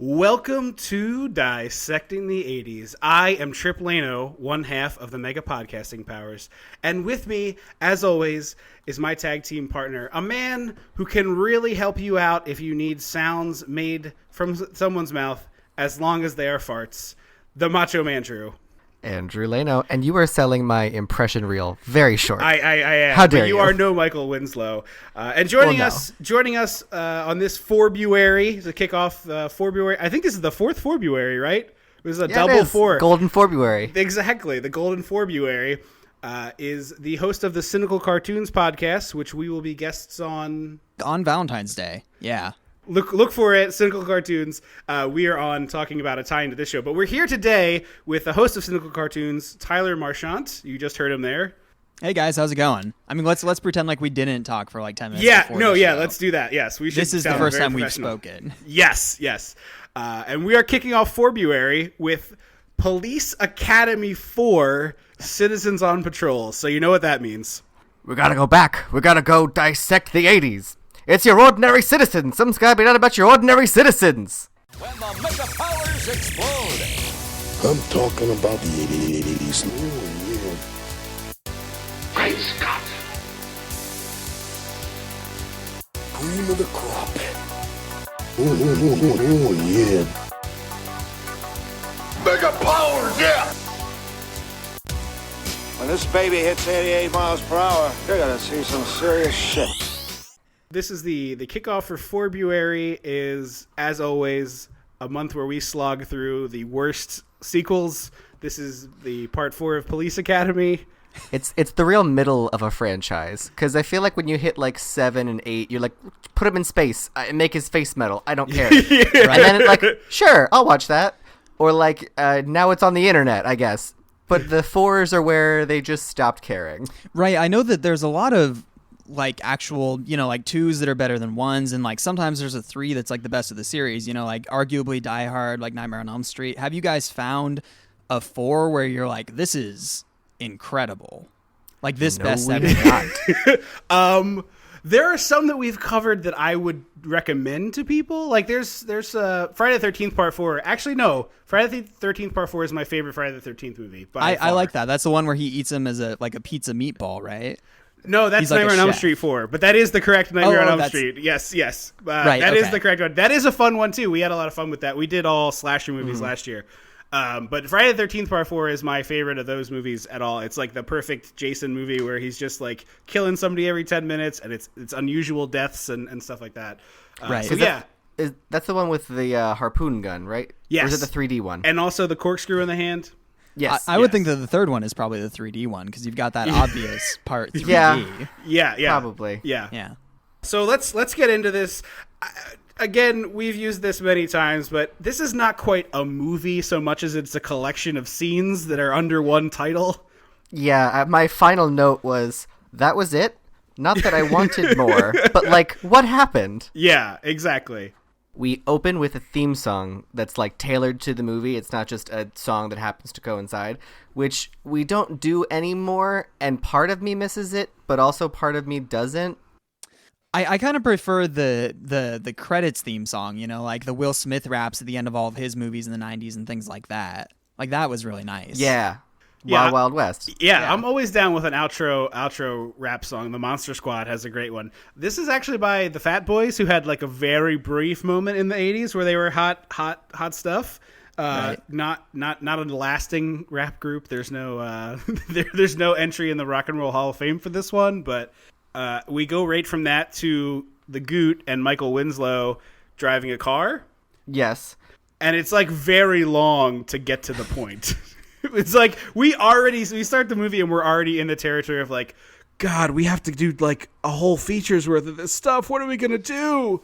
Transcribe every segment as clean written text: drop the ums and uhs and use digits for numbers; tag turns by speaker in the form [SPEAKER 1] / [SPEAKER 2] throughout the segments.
[SPEAKER 1] Welcome to Dissecting the 80s. I am Trip Lano, one half of the Mega Podcasting Powers. And with me, as always, is my tag team partner, a man who can really help you out if you need sounds made from someone's mouth as long as they are farts, the Macho Man Drew.
[SPEAKER 2] Andrew Lano, and you are selling my impression reel very short.
[SPEAKER 1] I am.
[SPEAKER 2] How dare
[SPEAKER 1] you? Are no Michael Winslow. And joining us on this February to kick off February. I think this is the 4th February, right? It was a double 4.
[SPEAKER 2] Golden February.
[SPEAKER 1] Exactly, the Golden February is the host of the Cynical Cartoons podcast, which we will be guests on
[SPEAKER 3] Valentine's Day. Yeah.
[SPEAKER 1] Look for it, Cynical Cartoons. We are on talking about a tie into this show. But we're here today with the host of Cynical Cartoons, Tyler Marchant. You just heard him there.
[SPEAKER 3] Hey guys, how's it going? I mean, let's pretend like we didn't talk for like 10 minutes.
[SPEAKER 1] Let's do that. Yes, we should.
[SPEAKER 3] This is the first time we've spoken.
[SPEAKER 1] Yes. And we are kicking off February with Police Academy 4: Citizens on Patrol. So you know what that means.
[SPEAKER 2] We gotta go back. We gotta go dissect the 80s. It's your ordinary citizens. Something's gotta be done about your ordinary citizens.
[SPEAKER 4] When the mega powers explode.
[SPEAKER 5] I'm talking about the 80s. Oh, yeah.
[SPEAKER 4] Great Scott.
[SPEAKER 5] Cream of the crop. Oh, yeah.
[SPEAKER 4] Mega powers, yeah.
[SPEAKER 6] When this baby hits 88 miles per hour, you're gonna see some serious shit.
[SPEAKER 1] This is the kickoff for February is, as always, a month where we slog through the worst sequels. This is the part 4 of Police Academy.
[SPEAKER 2] It's the real middle of a franchise, because I feel like when you hit like 7 and 8, you're like, put him in space and make his face metal. I don't care.
[SPEAKER 1] Yeah.
[SPEAKER 2] And then like, sure, I'll watch that. Or like, now it's on the internet, I guess. But the 4s are where they just stopped caring.
[SPEAKER 3] Right. I know that there's a lot of like actual, like 2s that are better than 1s, and like sometimes there's a 3 that's like the best of the series, like arguably Die Hard, like Nightmare on Elm Street. Have you guys found a 4 where you're like, this is incredible, like this best ever?
[SPEAKER 1] There are some that we've covered that I would recommend to people. Like there's Friday the 13th Part 4. Actually, no, Friday the 13th Part 4 is my favorite Friday the 13th movie.
[SPEAKER 3] I like that. That's the one where he eats him as a pizza meatball, right?
[SPEAKER 1] No, that's
[SPEAKER 3] like
[SPEAKER 1] Nightmare on Elm Street 4, but that is the correct Nightmare on Elm Street. Yes.
[SPEAKER 3] Right,
[SPEAKER 1] that is the correct one. That is a fun one, too. We had a lot of fun with that. We did all slasher movies last year. But Friday the 13th Part 4 is my favorite of those movies at all. It's like the perfect Jason movie where he's just like killing somebody every 10 minutes, and it's unusual deaths and stuff like that.
[SPEAKER 3] Right.
[SPEAKER 1] So,
[SPEAKER 2] That's the one with the harpoon gun, right?
[SPEAKER 1] Yes.
[SPEAKER 2] Or is it the 3D one?
[SPEAKER 1] And also the corkscrew in the hand.
[SPEAKER 2] Yes.
[SPEAKER 3] I would think that the third one is probably the 3D one, because you've got that obvious part 3D.
[SPEAKER 2] Yeah.
[SPEAKER 1] Yeah.
[SPEAKER 2] Probably.
[SPEAKER 1] Yeah. So let's get into this. Again, we've used this many times, but this is not quite a movie so much as it's a collection of scenes that are under one title.
[SPEAKER 2] Yeah, my final note was, that was it? Not that I wanted more, but like, what happened?
[SPEAKER 1] Yeah, exactly.
[SPEAKER 2] We open with a theme song that's like tailored to the movie. It's not just a song that happens to coincide, which we don't do anymore, and part of me misses it, but also part of me doesn't.
[SPEAKER 3] I kind of prefer the credits theme song, like the Will Smith raps at the end of all of his movies in the 90s and things like that. Like, that was really nice.
[SPEAKER 2] Yeah.
[SPEAKER 1] Yeah.
[SPEAKER 2] Wild West.
[SPEAKER 1] Yeah, I'm always down with an outro rap song. The Monster Squad has a great one. This is actually by the Fat Boys, who had like a very brief moment in the 80s where they were hot stuff.
[SPEAKER 3] Right.
[SPEAKER 1] Not a lasting rap group. There's no there's no entry in the Rock and Roll Hall of Fame for this one, but we go right from that to the Goot and Michael Winslow driving a car.
[SPEAKER 2] Yes.
[SPEAKER 1] And it's like very long to get to the point. It's like we start the movie and we're already in the territory of like, God, we have to do like a whole feature's worth of this stuff. What are we going to do?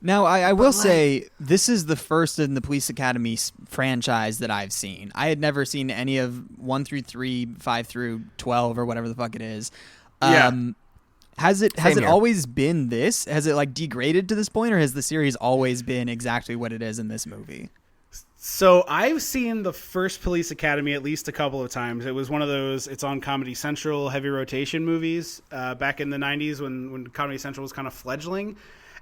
[SPEAKER 3] Now, I will say this is the first in the Police Academy franchise that I've seen. I had never seen any of 1 through 3, 5 through 12 or whatever the fuck it is. Has it always been this? Has it like degraded to this point, or has the series always been exactly what it is in this movie?
[SPEAKER 1] So I've seen the first Police Academy at least a couple of times. It was one of those, it's on Comedy Central heavy rotation movies back in the 90s when Comedy Central was kind of fledgling.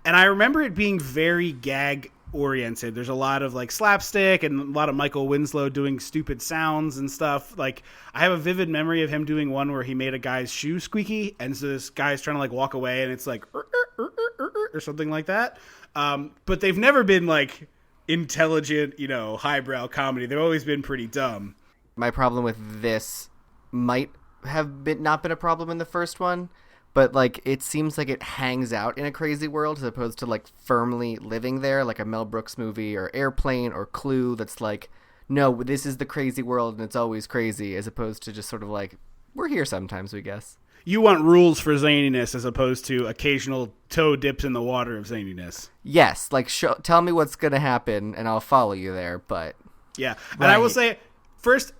[SPEAKER 1] And I remember it being very gag oriented. There's a lot of like slapstick and a lot of Michael Winslow doing stupid sounds and stuff. Like I have a vivid memory of him doing one where he made a guy's shoe squeaky, and so this guy's trying to like walk away, and it's like or something like that. But they've never been like intelligent, highbrow comedy. They've always been pretty dumb.
[SPEAKER 2] My problem with this might have not been a problem in the first one, but like it seems like it hangs out in a crazy world as opposed to like firmly living there, like a Mel Brooks movie or Airplane or Clue. That's like, no, this is the crazy world and it's always crazy, as opposed to just sort of like, we're here sometimes, we guess.
[SPEAKER 1] You want rules for zaniness as opposed to occasional toe dips in the water of zaniness.
[SPEAKER 2] Yes, like tell me what's gonna happen and I'll follow you there. But
[SPEAKER 1] yeah, and I will say, first,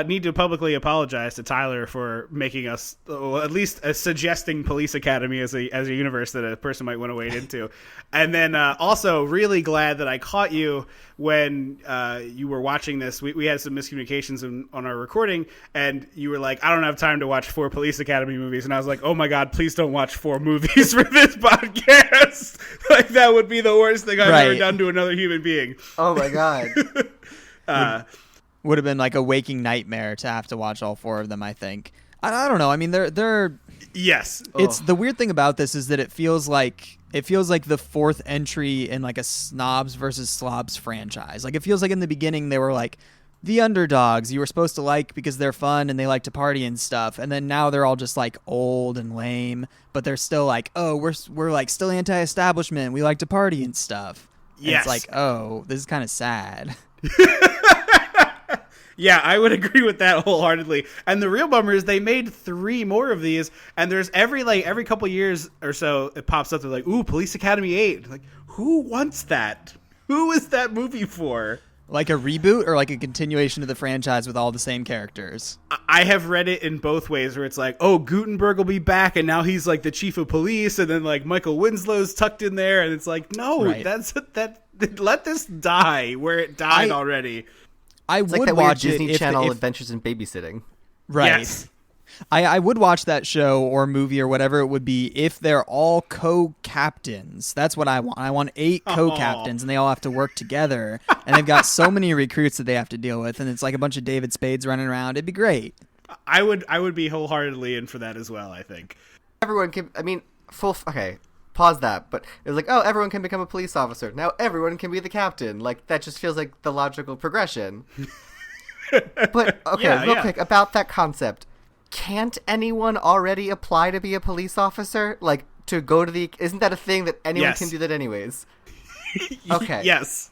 [SPEAKER 1] need to publicly apologize to Tyler for making us, at least suggesting Police Academy as a universe that a person might want to wade into. And then also really glad that I caught you when you were watching this. We had some miscommunications on our recording, and you were like, I don't have time to watch 4 Police Academy movies. And I was like, oh my God, please don't watch 4 movies for this podcast. Like, that would be the worst thing I've ever done to another human being.
[SPEAKER 2] Oh my God.
[SPEAKER 3] Would have been like a waking nightmare to have to watch all 4 of them, I think. I don't know. I mean, they're
[SPEAKER 1] yes.
[SPEAKER 3] It's the weird thing about this is that it feels like the 4th entry in like a snobs versus slobs franchise. Like it feels like in the beginning they were like the underdogs you were supposed to like because they're fun and they like to party and stuff, and then now they're all just like old and lame, but they're still like, oh, we're like still anti-establishment, we like to party and stuff. And
[SPEAKER 1] Yes.
[SPEAKER 3] it's like, oh, this is kind of sad.
[SPEAKER 1] Yeah, I would agree with that wholeheartedly. And the real bummer is they made 3 more of these, and there's every couple years or so it pops up. They're like, "Ooh, Police Academy 8." Like, who wants that? Who is that movie for?
[SPEAKER 3] Like a reboot or like a continuation of the franchise with all the same characters?
[SPEAKER 1] I have read it in both ways, where it's like, "Oh, Gutenberg will be back, and now he's like the chief of police," and then like Michael Winslow's tucked in there, and it's like, no,
[SPEAKER 3] Right.
[SPEAKER 1] let this die where it died already.
[SPEAKER 3] I
[SPEAKER 2] It's
[SPEAKER 3] would
[SPEAKER 2] like that weird
[SPEAKER 3] watch
[SPEAKER 2] Disney
[SPEAKER 3] it
[SPEAKER 2] Channel
[SPEAKER 3] if
[SPEAKER 2] Adventures in Babysitting.
[SPEAKER 3] right.
[SPEAKER 1] Yes.
[SPEAKER 3] I would watch that show or movie or whatever it would be if they're all co-captains. That's what I want. I want 8 co-captains, and they all have to work together. And they've got so many recruits that they have to deal with, and it's like a bunch of David Spades running around. It'd be great.
[SPEAKER 1] I would be wholeheartedly in for that as well, I think.
[SPEAKER 2] Everyone can, I mean, okay, pause that. But it was like, oh, everyone can become a police officer. Now everyone can be the captain. Like, that just feels like the logical progression. But, okay, real quick, about that concept. Can't anyone already apply to be a police officer? Like, to go to the... Isn't that a thing that anyone
[SPEAKER 1] Yes.
[SPEAKER 2] can do that anyways? Okay.
[SPEAKER 1] Yes.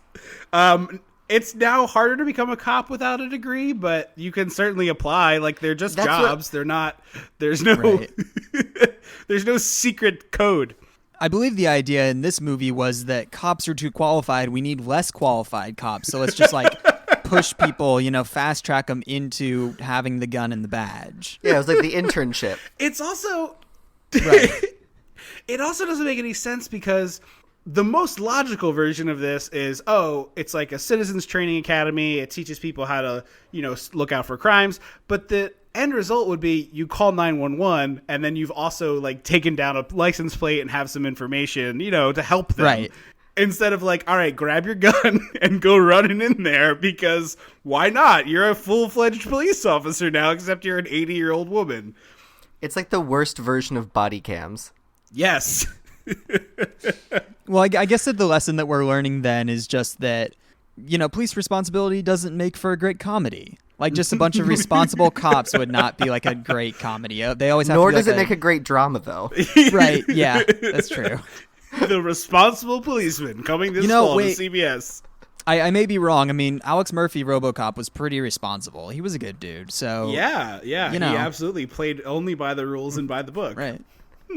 [SPEAKER 1] It's now harder to become a cop without a degree, but you can certainly apply. Like, they're just
[SPEAKER 2] That's
[SPEAKER 1] jobs. They're not... There's no...
[SPEAKER 3] Right.
[SPEAKER 1] There's no secret code.
[SPEAKER 3] I believe the idea in this movie was that cops are too qualified. We need less qualified cops. So let's just like push people, fast track them into having the gun and the badge.
[SPEAKER 2] Yeah, it was like the internship.
[SPEAKER 1] It's also...
[SPEAKER 3] Right.
[SPEAKER 1] It also doesn't make any sense because the most logical version of this is, it's like a citizens training academy. It teaches people how to, look out for crimes. But the end result would be you call 911 and then you've also like taken down a license plate and have some information, to help them.
[SPEAKER 3] Right.
[SPEAKER 1] Instead of like, all right, grab your gun and go running in there because why not? You're a full-fledged police officer now, except you're an 80-year-old woman.
[SPEAKER 2] It's like the worst version of body cams.
[SPEAKER 1] Yes.
[SPEAKER 3] Well, I guess that the lesson that we're learning then is just that, police responsibility doesn't make for a great comedy. Like, just a bunch of responsible cops would not be like a great comedy. They always have
[SPEAKER 2] Nor
[SPEAKER 3] to be
[SPEAKER 2] does
[SPEAKER 3] like
[SPEAKER 2] it make a great drama, though.
[SPEAKER 3] Right, yeah, that's true.
[SPEAKER 1] The Responsible Policeman coming this fall to CBS.
[SPEAKER 3] I may be wrong. I mean, Alex Murphy, RoboCop, was pretty responsible. He was a good dude, so...
[SPEAKER 1] Yeah. He absolutely played only by the rules and by the book.
[SPEAKER 3] Right.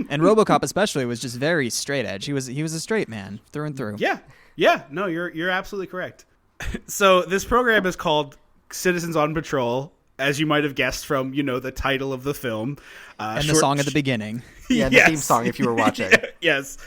[SPEAKER 3] And RoboCop especially was just very straight edge. He was a straight man through and through.
[SPEAKER 1] Yeah. No, you're absolutely correct. So this program is called Citizens on Patrol, as you might have guessed from, the title of the film.
[SPEAKER 3] And the song at the beginning.
[SPEAKER 2] Yeah, the theme song, if you were watching.
[SPEAKER 1] Yes.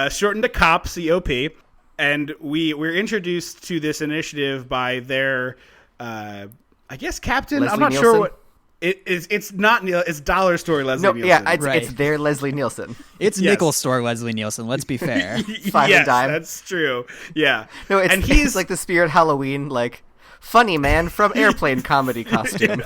[SPEAKER 1] Shortened to COP, C-O-P. And we're introduced to this initiative by their, I guess, captain.
[SPEAKER 2] Leslie
[SPEAKER 1] I'm not
[SPEAKER 2] Nielsen?
[SPEAKER 1] sure what. It's not Neil. It's Dollar Store Leslie
[SPEAKER 2] No,
[SPEAKER 1] Nielsen.
[SPEAKER 2] yeah,
[SPEAKER 3] Right.
[SPEAKER 2] it's their Leslie Nielsen.
[SPEAKER 3] It's
[SPEAKER 1] Yes.
[SPEAKER 3] nickel store Leslie Nielsen. Let's be fair.
[SPEAKER 2] Five
[SPEAKER 1] yes,
[SPEAKER 2] and dime.
[SPEAKER 1] that's true. Yeah.
[SPEAKER 2] No, it's,
[SPEAKER 1] and he's
[SPEAKER 2] it's like the Spirit Halloween, like funny man from airplane comedy costume.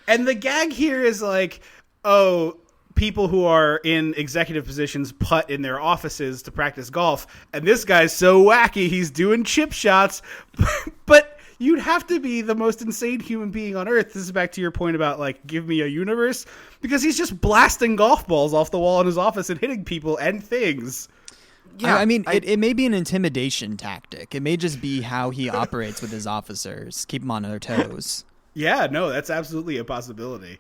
[SPEAKER 1] And the gag here is like, oh, people who are in executive positions putt in their offices to practice golf, and this guy's so wacky, he's doing chip shots, but you'd have to be the most insane human being on earth. This is back to your point about, like, give me a universe, because he's just blasting golf balls off the wall in his office and hitting people and things.
[SPEAKER 2] Yeah,
[SPEAKER 3] I mean, it may be an intimidation tactic. It may just be how he operates with his officers. Keep them on their toes.
[SPEAKER 1] Yeah, no, that's absolutely a possibility.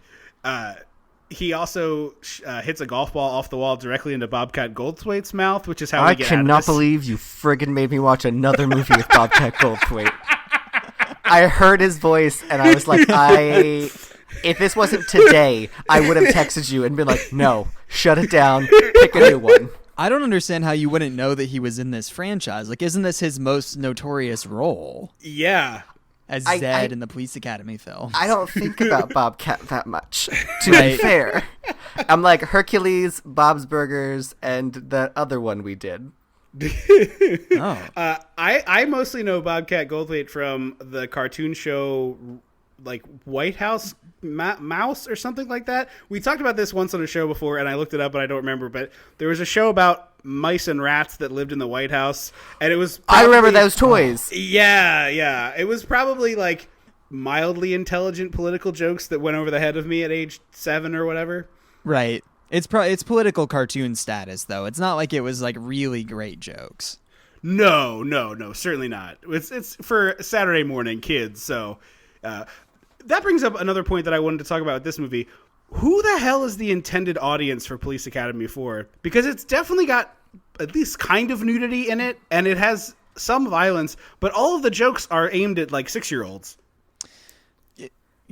[SPEAKER 1] He also hits a golf ball off the wall directly into Bobcat Goldthwait's mouth, which is how
[SPEAKER 2] I
[SPEAKER 1] we get out of
[SPEAKER 2] cannot
[SPEAKER 1] this.
[SPEAKER 2] believe you friggin' made me watch another movie with Bobcat Goldthwait. I heard his voice and I was like, if this wasn't today, I would have texted you and been like, no, shut it down, pick a new one.
[SPEAKER 3] I don't understand how you wouldn't know that he was in this franchise. Like, isn't this his most notorious role
[SPEAKER 1] Yeah.
[SPEAKER 3] as
[SPEAKER 2] I-
[SPEAKER 3] Zed in the Police Academy film?
[SPEAKER 2] I don't think about Bobcat that much, to
[SPEAKER 3] Right.
[SPEAKER 2] be fair. I'm like Hercules, Bob's Burgers, and the other one we did.
[SPEAKER 3] Oh,
[SPEAKER 1] I mostly know Bobcat Goldthwait from the cartoon show, like White House Mouse or something like that. We talked about this once on a show before, and I looked it up, and I don't remember. But there was a show about mice and rats that lived in the White House, and it was.
[SPEAKER 2] I remember
[SPEAKER 1] probably-
[SPEAKER 2] those toys.
[SPEAKER 1] Yeah. It was probably like mildly intelligent political jokes that went over the head of me at age 7 or whatever.
[SPEAKER 3] right. It's political cartoon status, though. It's not like it was like really great jokes.
[SPEAKER 1] No, certainly not. It's for Saturday morning kids. So that brings up another point that I wanted to talk about with this movie. Who the hell is the intended audience for Police Academy 4? Because it's definitely got at least kind of nudity in it, and it has some violence, but all of the jokes are aimed at like 6-year-olds.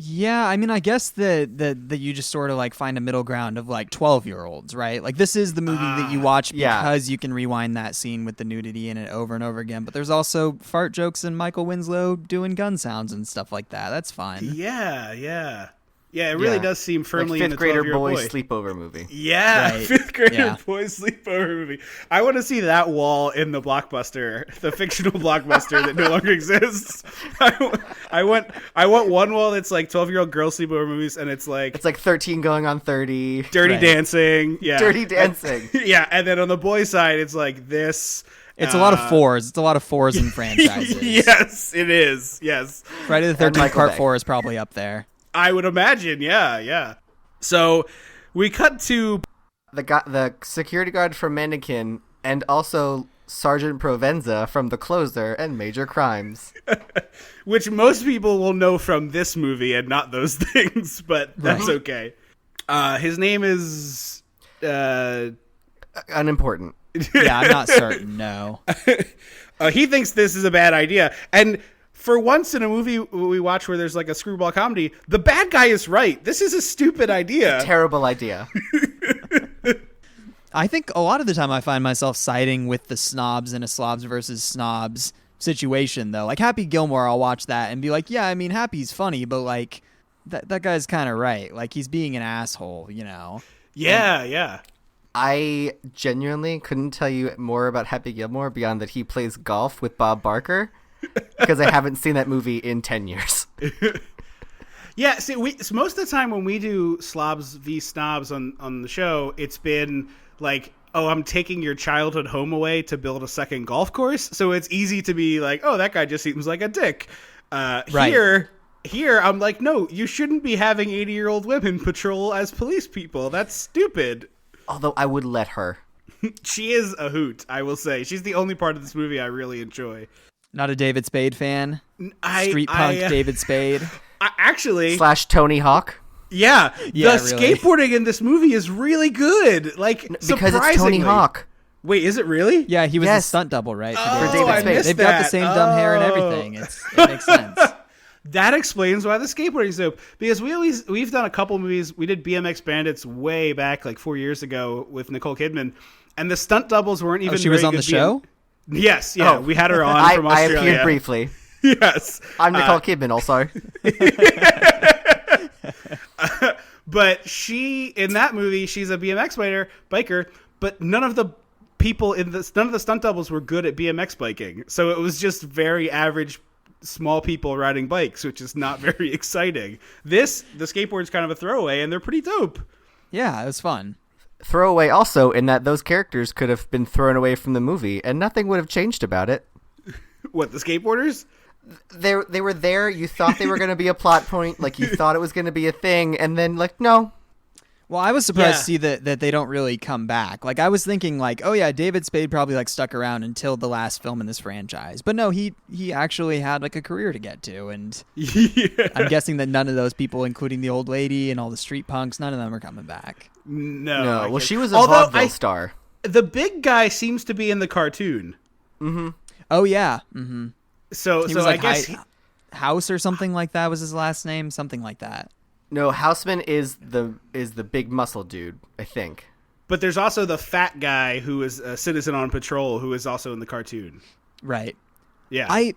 [SPEAKER 3] Yeah, I mean, I guess that you just sort of like find a middle ground of like 12-year-olds, right? Like this is the movie that you watch
[SPEAKER 2] yeah.
[SPEAKER 3] because you can rewind that scene with the nudity in it over and over again. But there's also fart jokes and Michael Winslow doing gun sounds and stuff like that. That's fine.
[SPEAKER 1] Yeah, it really
[SPEAKER 2] Yeah.
[SPEAKER 1] does seem firmly
[SPEAKER 2] like
[SPEAKER 1] in the
[SPEAKER 2] fifth grader
[SPEAKER 1] 12-year-old
[SPEAKER 2] boy
[SPEAKER 1] boy.
[SPEAKER 2] sleepover movie.
[SPEAKER 1] Yeah,
[SPEAKER 3] Right.
[SPEAKER 1] fifth grader
[SPEAKER 3] Yeah.
[SPEAKER 1] boys sleepover movie. I want to see that wall in the Blockbuster, the fictional Blockbuster that no longer exists. I want one wall that's like 12-year-old girl sleepover movies, and it's like
[SPEAKER 2] It's like 13 going on 30.
[SPEAKER 1] Dirty
[SPEAKER 3] Right.
[SPEAKER 1] Dancing. Yeah,
[SPEAKER 2] Dirty Dancing.
[SPEAKER 1] Yeah, and then on the boy side, it's like this.
[SPEAKER 3] It's a lot of fours. It's a lot of fours in franchises.
[SPEAKER 1] Yes, it is. Yes.
[SPEAKER 3] Friday the 13th
[SPEAKER 2] Michael
[SPEAKER 3] Part
[SPEAKER 2] Bay.
[SPEAKER 3] 4 is probably up there.
[SPEAKER 1] I would imagine. Yeah. So we cut to
[SPEAKER 2] The security guard from Mannequin and also Sergeant Provenza from The Closer and Major Crimes.
[SPEAKER 1] which most people will know from this movie and not those things, but that's okay. His name is
[SPEAKER 2] Unimportant.
[SPEAKER 3] Yeah, I'm not certain. No.
[SPEAKER 1] he thinks this is a bad idea, and for once in a movie we watch where there's like a screwball comedy, the bad guy is right. This is a stupid idea.
[SPEAKER 2] Terrible idea.
[SPEAKER 3] I think a lot of the time I find myself siding with the snobs in a slobs versus snobs situation, though. Like Happy Gilmore, I'll watch that and be like, yeah, I mean, Happy's funny, but like that guy's kind of right. Like he's being an asshole, you know?
[SPEAKER 1] Yeah.
[SPEAKER 2] I genuinely couldn't tell you more about Happy Gilmore beyond that he plays golf with Bob Barker because I haven't seen that movie in 10 years.
[SPEAKER 1] Yeah, see, so most of the time when we do slobs v snobs on the show, it's been like, oh, I'm taking your childhood home away to build a second golf course. So it's easy to be like, oh, that guy just seems like a dick.
[SPEAKER 3] Right.
[SPEAKER 1] Here, I'm like, no, you shouldn't be having 80-year-old women patrol as police people. That's stupid.
[SPEAKER 2] Although I would let her.
[SPEAKER 1] She is a hoot, I will say. She's the only part of this movie I really enjoy.
[SPEAKER 3] Not a David Spade fan?
[SPEAKER 1] I
[SPEAKER 3] Street punk David Spade?
[SPEAKER 1] actually,
[SPEAKER 2] / Tony Hawk.
[SPEAKER 1] yeah,
[SPEAKER 3] Yeah,
[SPEAKER 1] the
[SPEAKER 3] really.
[SPEAKER 1] skateboarding in this movie is really good. Like,
[SPEAKER 2] Because
[SPEAKER 1] surprisingly.
[SPEAKER 2] it's Tony Hawk.
[SPEAKER 1] Wait, is it really?
[SPEAKER 3] Yeah, he was
[SPEAKER 2] Yes.
[SPEAKER 3] a stunt double, right?
[SPEAKER 1] Oh,
[SPEAKER 2] David
[SPEAKER 1] I
[SPEAKER 2] Spade.
[SPEAKER 1] missed
[SPEAKER 3] They've got the
[SPEAKER 1] that.
[SPEAKER 3] same dumb hair and
[SPEAKER 1] Oh.
[SPEAKER 3] everything. It makes sense.
[SPEAKER 1] That explains why the skateboarding is dope. Because we've done a couple movies. We did BMX Bandits way back, like 4 years ago, with Nicole Kidman, and the stunt doubles weren't even.
[SPEAKER 3] She was
[SPEAKER 1] very
[SPEAKER 3] on the
[SPEAKER 1] good
[SPEAKER 3] show?
[SPEAKER 1] Yes, yeah,
[SPEAKER 2] Oh.
[SPEAKER 1] we had her on from
[SPEAKER 2] I
[SPEAKER 1] Australia.
[SPEAKER 2] appeared briefly.
[SPEAKER 1] Yes.
[SPEAKER 2] I'm Nicole Kidman, also.
[SPEAKER 1] But she, in that movie, she's a BMX biker, but none of the people none of the stunt doubles were good at BMX biking. So it was just very average, small people riding bikes, which is not very exciting. The skateboard's kind of a throwaway, and they're pretty dope.
[SPEAKER 3] Yeah, it was fun.
[SPEAKER 2] Throwaway also in that those characters could have been thrown away from the movie, and nothing would have changed about it.
[SPEAKER 1] What, the skateboarders?
[SPEAKER 2] They were there. You thought they were going to be a plot point, like you thought it was going to be a thing, and then like no.
[SPEAKER 3] Well, I was surprised
[SPEAKER 1] Yeah.
[SPEAKER 3] to see that they don't really come back. Like, I was thinking, like, oh yeah, David Spade probably like stuck around until the last film in this franchise. But no, he actually had like a career to get to, and
[SPEAKER 1] Yeah.
[SPEAKER 3] I'm guessing that none of those people, including the old lady and all the street punks, none of them are coming back.
[SPEAKER 1] No.
[SPEAKER 2] No,
[SPEAKER 1] I
[SPEAKER 2] well,
[SPEAKER 1] guess-
[SPEAKER 2] she was a
[SPEAKER 1] Although
[SPEAKER 2] vaudeville star.
[SPEAKER 1] the big guy seems to be in the cartoon.
[SPEAKER 3] Oh yeah, mm-hmm.
[SPEAKER 1] So
[SPEAKER 3] He
[SPEAKER 1] so
[SPEAKER 3] was like
[SPEAKER 1] I guess
[SPEAKER 3] House or something like that was his last name, something like that.
[SPEAKER 2] No, Houseman is the big muscle dude, I think.
[SPEAKER 1] but there's also the fat guy who is a citizen on patrol who is also in the cartoon.
[SPEAKER 3] Right.
[SPEAKER 1] Yeah.
[SPEAKER 3] I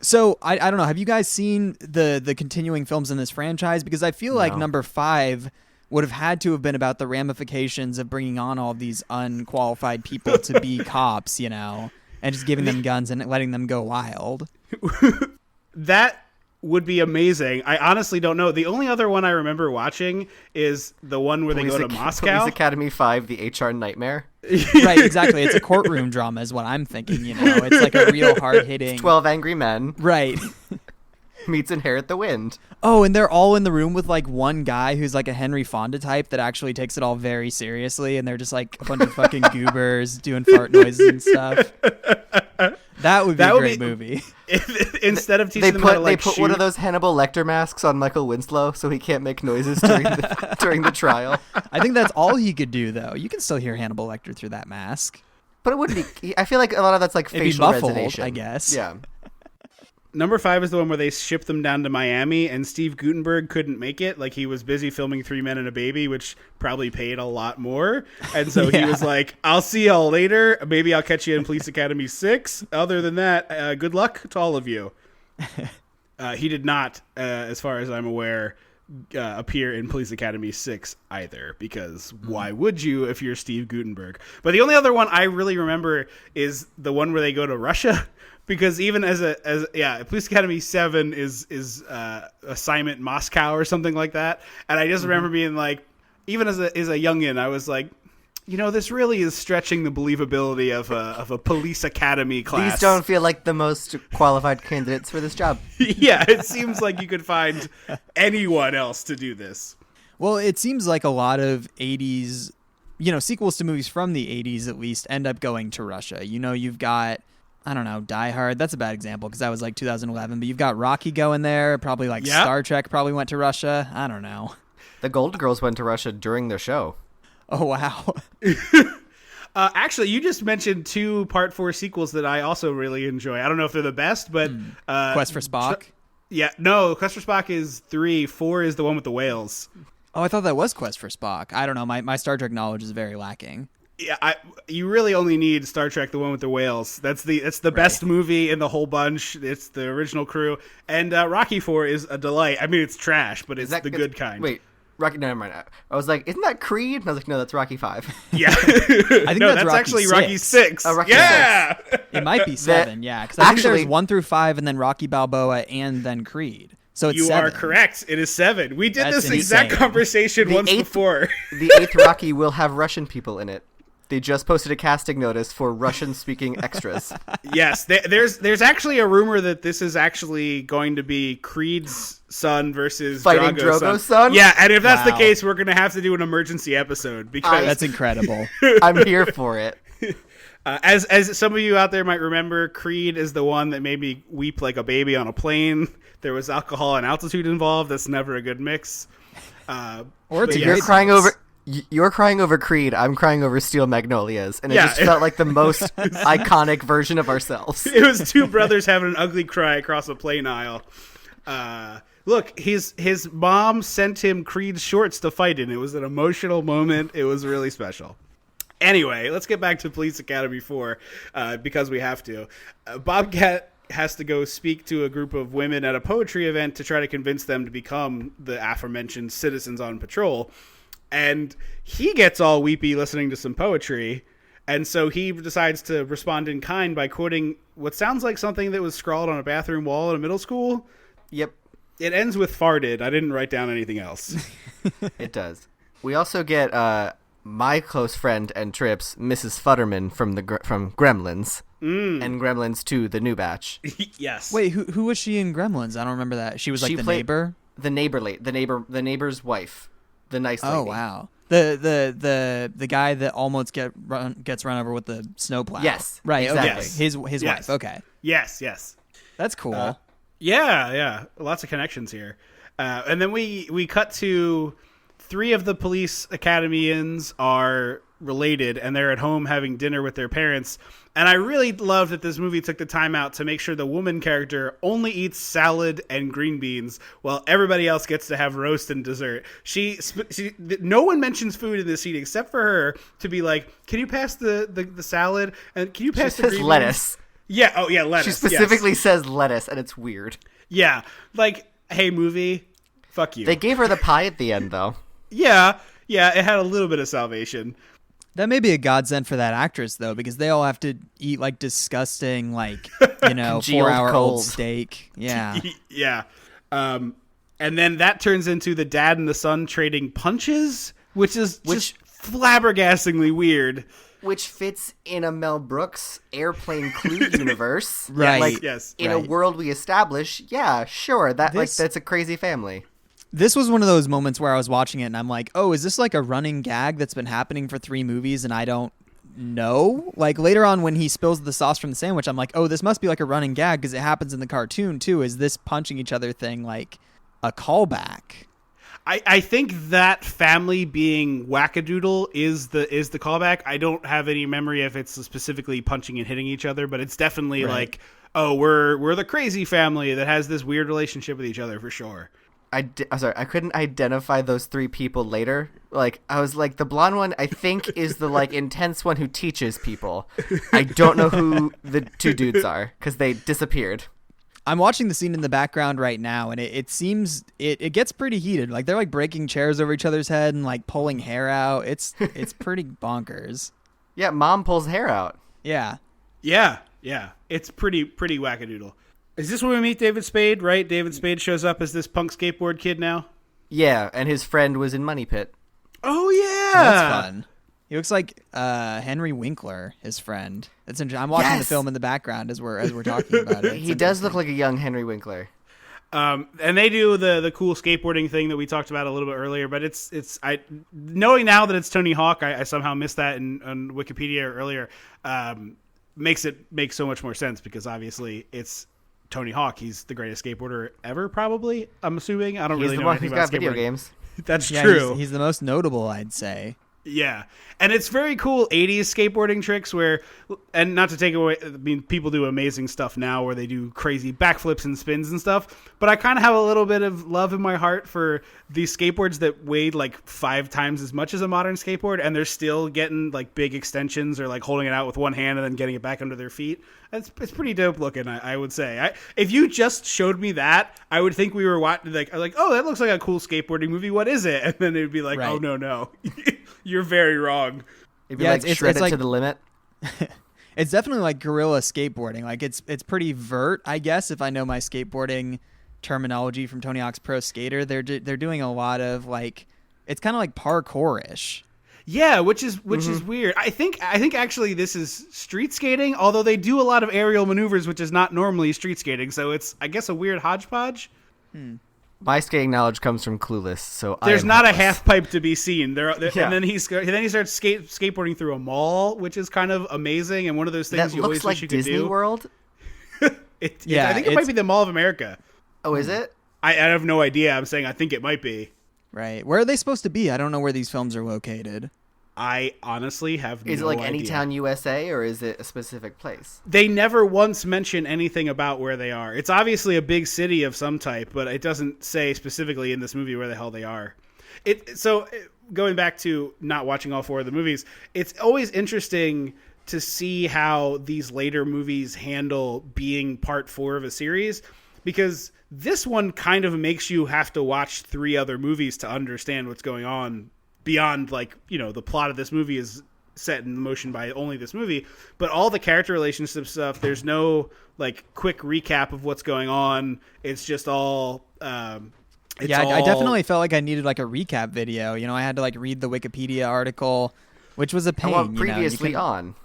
[SPEAKER 3] don't know. Have you guys seen the continuing films in this franchise? Because I feel like
[SPEAKER 2] No.
[SPEAKER 3] number 5 would have had to have been about the ramifications of bringing on all these unqualified people to be cops, you know, and just giving them guns and letting them go wild.
[SPEAKER 1] That would be amazing. I honestly don't know. The only other one I remember watching is the one where they go to Moscow.
[SPEAKER 2] Police Academy 5, the HR Nightmare.
[SPEAKER 3] Right, exactly. It's a courtroom drama is what I'm thinking, you know. It's like a real hard-hitting...
[SPEAKER 2] 12 Angry Men
[SPEAKER 3] Right.
[SPEAKER 2] meets Inherit the Wind.
[SPEAKER 3] Oh, and they're all in the room with like one guy who's like a Henry Fonda type that actually takes it all very seriously, and they're just like a bunch of fucking goobers doing fart noises and stuff. That would be a great movie.
[SPEAKER 1] Instead of teaching them how to
[SPEAKER 2] They
[SPEAKER 1] like
[SPEAKER 2] put
[SPEAKER 1] shoot.
[SPEAKER 2] one of those Hannibal Lecter masks on Michael Winslow so he can't make noises during the trial.
[SPEAKER 3] I think that's all he could do, though. You can still hear Hannibal Lecter through that mask.
[SPEAKER 2] But it wouldn't be. I feel like a lot of that's like
[SPEAKER 3] It'd be
[SPEAKER 2] facial
[SPEAKER 3] muffled,
[SPEAKER 2] resonation.
[SPEAKER 3] I guess.
[SPEAKER 2] Yeah.
[SPEAKER 1] Number 5 is the one where they ship them down to Miami, and Steve Guttenberg couldn't make it. Like, he was busy filming 3 Men and a Baby, which probably paid a lot more. And so he
[SPEAKER 3] Yeah.
[SPEAKER 1] was like, I'll see y'all later. Maybe I'll catch you in Police Academy 6. Other than that, good luck to all of you. He did not, as far as I'm aware, appear in Police Academy 6 either, because why would you if you're Steve Guttenberg? But the only other one I really remember is the one where they go to Russia. Because even as Police Academy 7 is assignment Moscow or something like that, and I just remember being like, even as a youngin, I was like, you know, this really is stretching the believability of a police academy class.
[SPEAKER 2] These don't feel like the most qualified candidates for this job.
[SPEAKER 1] Yeah, it seems like you could find anyone else to do this.
[SPEAKER 3] Well, it seems like a lot of 80s, you know, sequels to movies from the 80s at least end up going to Russia. You know, you've got, I don't know, Die Hard. That's a bad example because that was like 2011. But you've got Rocky going there. Probably like
[SPEAKER 1] Yeah.
[SPEAKER 3] Star Trek probably went to Russia. I don't know.
[SPEAKER 2] The Golden Girls went to Russia during their show.
[SPEAKER 3] Oh, wow.
[SPEAKER 1] Actually, you just mentioned 2 Part 4 sequels that I also really enjoy. I don't know if they're the best, but...
[SPEAKER 3] Quest for Spock.
[SPEAKER 1] Yeah, no, Quest for Spock is 3. 4 is the one with the whales.
[SPEAKER 3] Oh, I thought that was Quest for Spock. I don't know. My Star Trek knowledge is very lacking.
[SPEAKER 1] Yeah, you really only need Star Trek, the one with the whales. That's the best movie in the whole bunch. It's the original crew. And Rocky 4 is a delight. I mean, it's trash, but it's the good kind.
[SPEAKER 2] Wait, Rocky. No, never mind. I was like, isn't that Creed? And I was like, no, that's Rocky 5.
[SPEAKER 1] Yeah. I
[SPEAKER 3] think
[SPEAKER 1] no,
[SPEAKER 3] that's Rocky
[SPEAKER 1] actually Rocky 6.
[SPEAKER 2] Oh, Rocky
[SPEAKER 1] yeah.
[SPEAKER 3] It might be 7, yeah. Because I think
[SPEAKER 2] actually-
[SPEAKER 3] there's 1 through 5 and then Rocky Balboa and then Creed. So it's
[SPEAKER 1] You
[SPEAKER 3] 7.
[SPEAKER 1] are correct. It is 7. We did
[SPEAKER 3] That's
[SPEAKER 1] this exact
[SPEAKER 3] insane.
[SPEAKER 1] conversation
[SPEAKER 2] The
[SPEAKER 1] once
[SPEAKER 2] eighth-
[SPEAKER 1] before.
[SPEAKER 2] The 8th Rocky will have Russian people in it. They just posted a casting notice for Russian-speaking extras.
[SPEAKER 1] Yes, there's actually a rumor that this is actually going to be Creed's son versus
[SPEAKER 2] Fighting Drogo's son?
[SPEAKER 1] Yeah, and if that's the
[SPEAKER 3] Wow.
[SPEAKER 1] case, we're going to have to do an emergency episode because
[SPEAKER 3] That's incredible.
[SPEAKER 2] I'm here for it.
[SPEAKER 1] as some of you out there might remember, Creed is the one that made me weep like a baby on a plane. There was alcohol and altitude involved. That's never a good mix.
[SPEAKER 3] Or it's
[SPEAKER 1] But
[SPEAKER 3] a
[SPEAKER 1] yes.
[SPEAKER 2] You're
[SPEAKER 3] great
[SPEAKER 2] crying
[SPEAKER 3] mix.
[SPEAKER 2] over. You're crying over Creed. I'm crying over Steel Magnolias, and it
[SPEAKER 1] Yeah.
[SPEAKER 2] just felt like the most iconic version of ourselves.
[SPEAKER 1] It was 2 brothers having an ugly cry across a plane aisle. Look, his mom sent him Creed's shorts to fight in. It was an emotional moment. It was really special. Anyway, let's get back to Police Academy 4 because we have to. Bobcat has to go speak to a group of women at a poetry event to try to convince them to become the aforementioned citizens on patrol. And he gets all weepy listening to some poetry. And so he decides to respond in kind by quoting what sounds like something that was scrawled on a bathroom wall in a middle school.
[SPEAKER 2] Yep,
[SPEAKER 1] It ends with farted. I didn't write down anything else.
[SPEAKER 2] it does. We also get my close friend and Trips, Mrs. Futterman from Gremlins, and Gremlins 2, the new batch.
[SPEAKER 1] Yes.
[SPEAKER 3] Wait, who was she in Gremlins? I don't remember that. She was like
[SPEAKER 2] She
[SPEAKER 3] the
[SPEAKER 2] played-
[SPEAKER 3] neighbor.
[SPEAKER 2] The neighbor's wife, the nice lady.
[SPEAKER 3] Oh wow. The guy that almost gets run over with the snowplow.
[SPEAKER 2] Yes,
[SPEAKER 3] Right.
[SPEAKER 2] exactly.
[SPEAKER 3] Okay. His
[SPEAKER 1] Yes.
[SPEAKER 3] wife. Okay.
[SPEAKER 1] Yes.
[SPEAKER 3] That's cool.
[SPEAKER 1] Yeah. Lots of connections here. And then we cut to 3 of the police academians are related, and they're at home having dinner with their parents. And I really love that this movie took the time out to make sure the woman character only eats salad and green beans, while everybody else gets to have roast and dessert. No one mentions food in this scene except for her to be like, "Can you pass the salad? And can you pass the
[SPEAKER 2] says
[SPEAKER 1] green
[SPEAKER 2] lettuce.
[SPEAKER 1] beans?" Yeah. Oh, yeah. Lettuce.
[SPEAKER 2] She specifically
[SPEAKER 1] yes.
[SPEAKER 2] says lettuce, and it's weird.
[SPEAKER 1] Yeah. Like, hey, movie, fuck you.
[SPEAKER 2] They gave her the pie at the end, though.
[SPEAKER 1] Yeah, it had a little bit of salvation.
[SPEAKER 3] That may be a godsend for that actress though, because they all have to eat like disgusting, like
[SPEAKER 2] Congealed
[SPEAKER 3] 4-hour
[SPEAKER 2] cold.
[SPEAKER 3] old steak. Yeah.
[SPEAKER 1] Yeah. And then that turns into the dad and the son trading punches, which is just flabbergastingly weird.
[SPEAKER 2] Which fits in a Mel Brooks Airplane Clue universe.
[SPEAKER 3] Right.
[SPEAKER 2] Like,
[SPEAKER 1] Yes.
[SPEAKER 2] in a
[SPEAKER 3] Right.
[SPEAKER 2] world we establish, yeah, sure. That's a crazy family.
[SPEAKER 3] This was one of those moments where I was watching it and I'm like, oh, is this like a running gag that's been happening for 3 movies and I don't know? Like later on when he spills the sauce from the sandwich, I'm like, oh, this must be like a running gag because it happens in the cartoon too. Is this punching each other thing like a callback?
[SPEAKER 1] I think that family being wackadoodle is the callback. I don't have any memory if it's specifically punching and hitting each other, but it's definitely like, oh, we're the crazy family that has this weird relationship with each other for sure.
[SPEAKER 2] I'm sorry, I couldn't identify those 3 people later. Like, I was like, the blonde one, I think, is the, like, intense one who teaches people. I don't know who the 2 dudes are, because they disappeared.
[SPEAKER 3] I'm watching the scene in the background right now, and it seems it gets pretty heated. Like they're like breaking chairs over each other's head and like pulling hair out. It's pretty bonkers.
[SPEAKER 2] Yeah, mom pulls hair out.
[SPEAKER 3] Yeah.
[SPEAKER 1] Yeah. It's pretty wackadoodle. Is this when we meet David Spade, right? David Spade shows up as this punk skateboard kid now?
[SPEAKER 2] Yeah, and his friend was in Money Pit.
[SPEAKER 1] Oh, yeah.
[SPEAKER 3] That's fun. He looks like Henry Winkler, his friend. That's interesting. I'm watching the
[SPEAKER 2] Yes!
[SPEAKER 3] film in the background as we're talking about it.
[SPEAKER 2] He does look like a young Henry Winkler.
[SPEAKER 1] And they do the cool skateboarding thing that we talked about a little bit earlier, but knowing now that it's Tony Hawk, I somehow missed that on Wikipedia earlier, makes it make so much more sense because obviously it's Tony Hawk. He's the greatest skateboarder ever, probably. I'm assuming. I don't
[SPEAKER 2] He's
[SPEAKER 1] really
[SPEAKER 2] the
[SPEAKER 1] know
[SPEAKER 2] one
[SPEAKER 1] anything
[SPEAKER 2] who's
[SPEAKER 1] about
[SPEAKER 2] got video
[SPEAKER 1] skateboarding.
[SPEAKER 2] games.
[SPEAKER 1] That's
[SPEAKER 3] Yeah,
[SPEAKER 1] true.
[SPEAKER 3] he's the most notable, I'd say.
[SPEAKER 1] Yeah. And it's very cool 80s skateboarding tricks where, and not to take away, I mean, people do amazing stuff now where they do crazy backflips and spins and stuff, but I kind of have a little bit of love in my heart for these skateboards that weighed like 5 times as much as a modern skateboard, and they're still getting like big extensions or like holding it out with one hand and then getting it back under their feet. It's pretty dope looking, I would say. If you just showed me that, I would think we were watching like, oh, that looks like a cool skateboarding movie. What is it? And then it would be like,
[SPEAKER 3] Right.
[SPEAKER 1] oh, no. You're very wrong.
[SPEAKER 2] It'd be
[SPEAKER 3] Yeah,
[SPEAKER 2] like
[SPEAKER 3] it's
[SPEAKER 2] shredded
[SPEAKER 3] like-
[SPEAKER 2] to the limit.
[SPEAKER 3] It's definitely like guerrilla skateboarding. Like it's pretty vert, I guess, if I know my skateboarding terminology from Tony Hawk's Pro Skater. They're doing a lot of like, it's kind of like parkour-ish.
[SPEAKER 1] Yeah, which is weird. I think actually this is street skating, although they do a lot of aerial maneuvers, which is not normally street skating. So it's, I guess, a weird hodgepodge.
[SPEAKER 2] My skating knowledge comes from Clueless, so
[SPEAKER 1] There's
[SPEAKER 2] I am
[SPEAKER 1] not a
[SPEAKER 2] helpless.
[SPEAKER 1] half pipe to be seen.
[SPEAKER 2] Yeah.
[SPEAKER 1] And then he starts skateboarding through a mall, which is kind of amazing and one of those things
[SPEAKER 2] That
[SPEAKER 1] you always
[SPEAKER 2] looks like
[SPEAKER 1] wish you could
[SPEAKER 2] Disney
[SPEAKER 1] do.
[SPEAKER 2] World.
[SPEAKER 3] Yeah,
[SPEAKER 1] I think it might
[SPEAKER 3] it's-
[SPEAKER 1] be the Mall of America.
[SPEAKER 2] Oh, is it?
[SPEAKER 1] I have no idea. I'm saying I think it might be.
[SPEAKER 3] Right. Where are they supposed to be? I don't know where these films are located.
[SPEAKER 1] I honestly have
[SPEAKER 2] Is
[SPEAKER 1] no
[SPEAKER 2] it like
[SPEAKER 1] idea.
[SPEAKER 2] Anytown, USA, or is it a specific place?
[SPEAKER 1] They never once mention anything about where they are. It's obviously a big city of some type, but it doesn't say specifically in this movie where the hell they are. So going back to not watching all 4 of the movies, it's always interesting to see how these later movies handle being part 4 of a series, because this one kind of makes you have to watch 3 other movies to understand what's going on beyond, like, you know, the plot of this movie is set in motion by only this movie, but all the character relationship stuff, there's no like quick recap of what's going on. It's just all I
[SPEAKER 3] definitely felt like I needed like a recap video. You know, I had to like read the Wikipedia article, which was a pain.
[SPEAKER 2] I want previously on.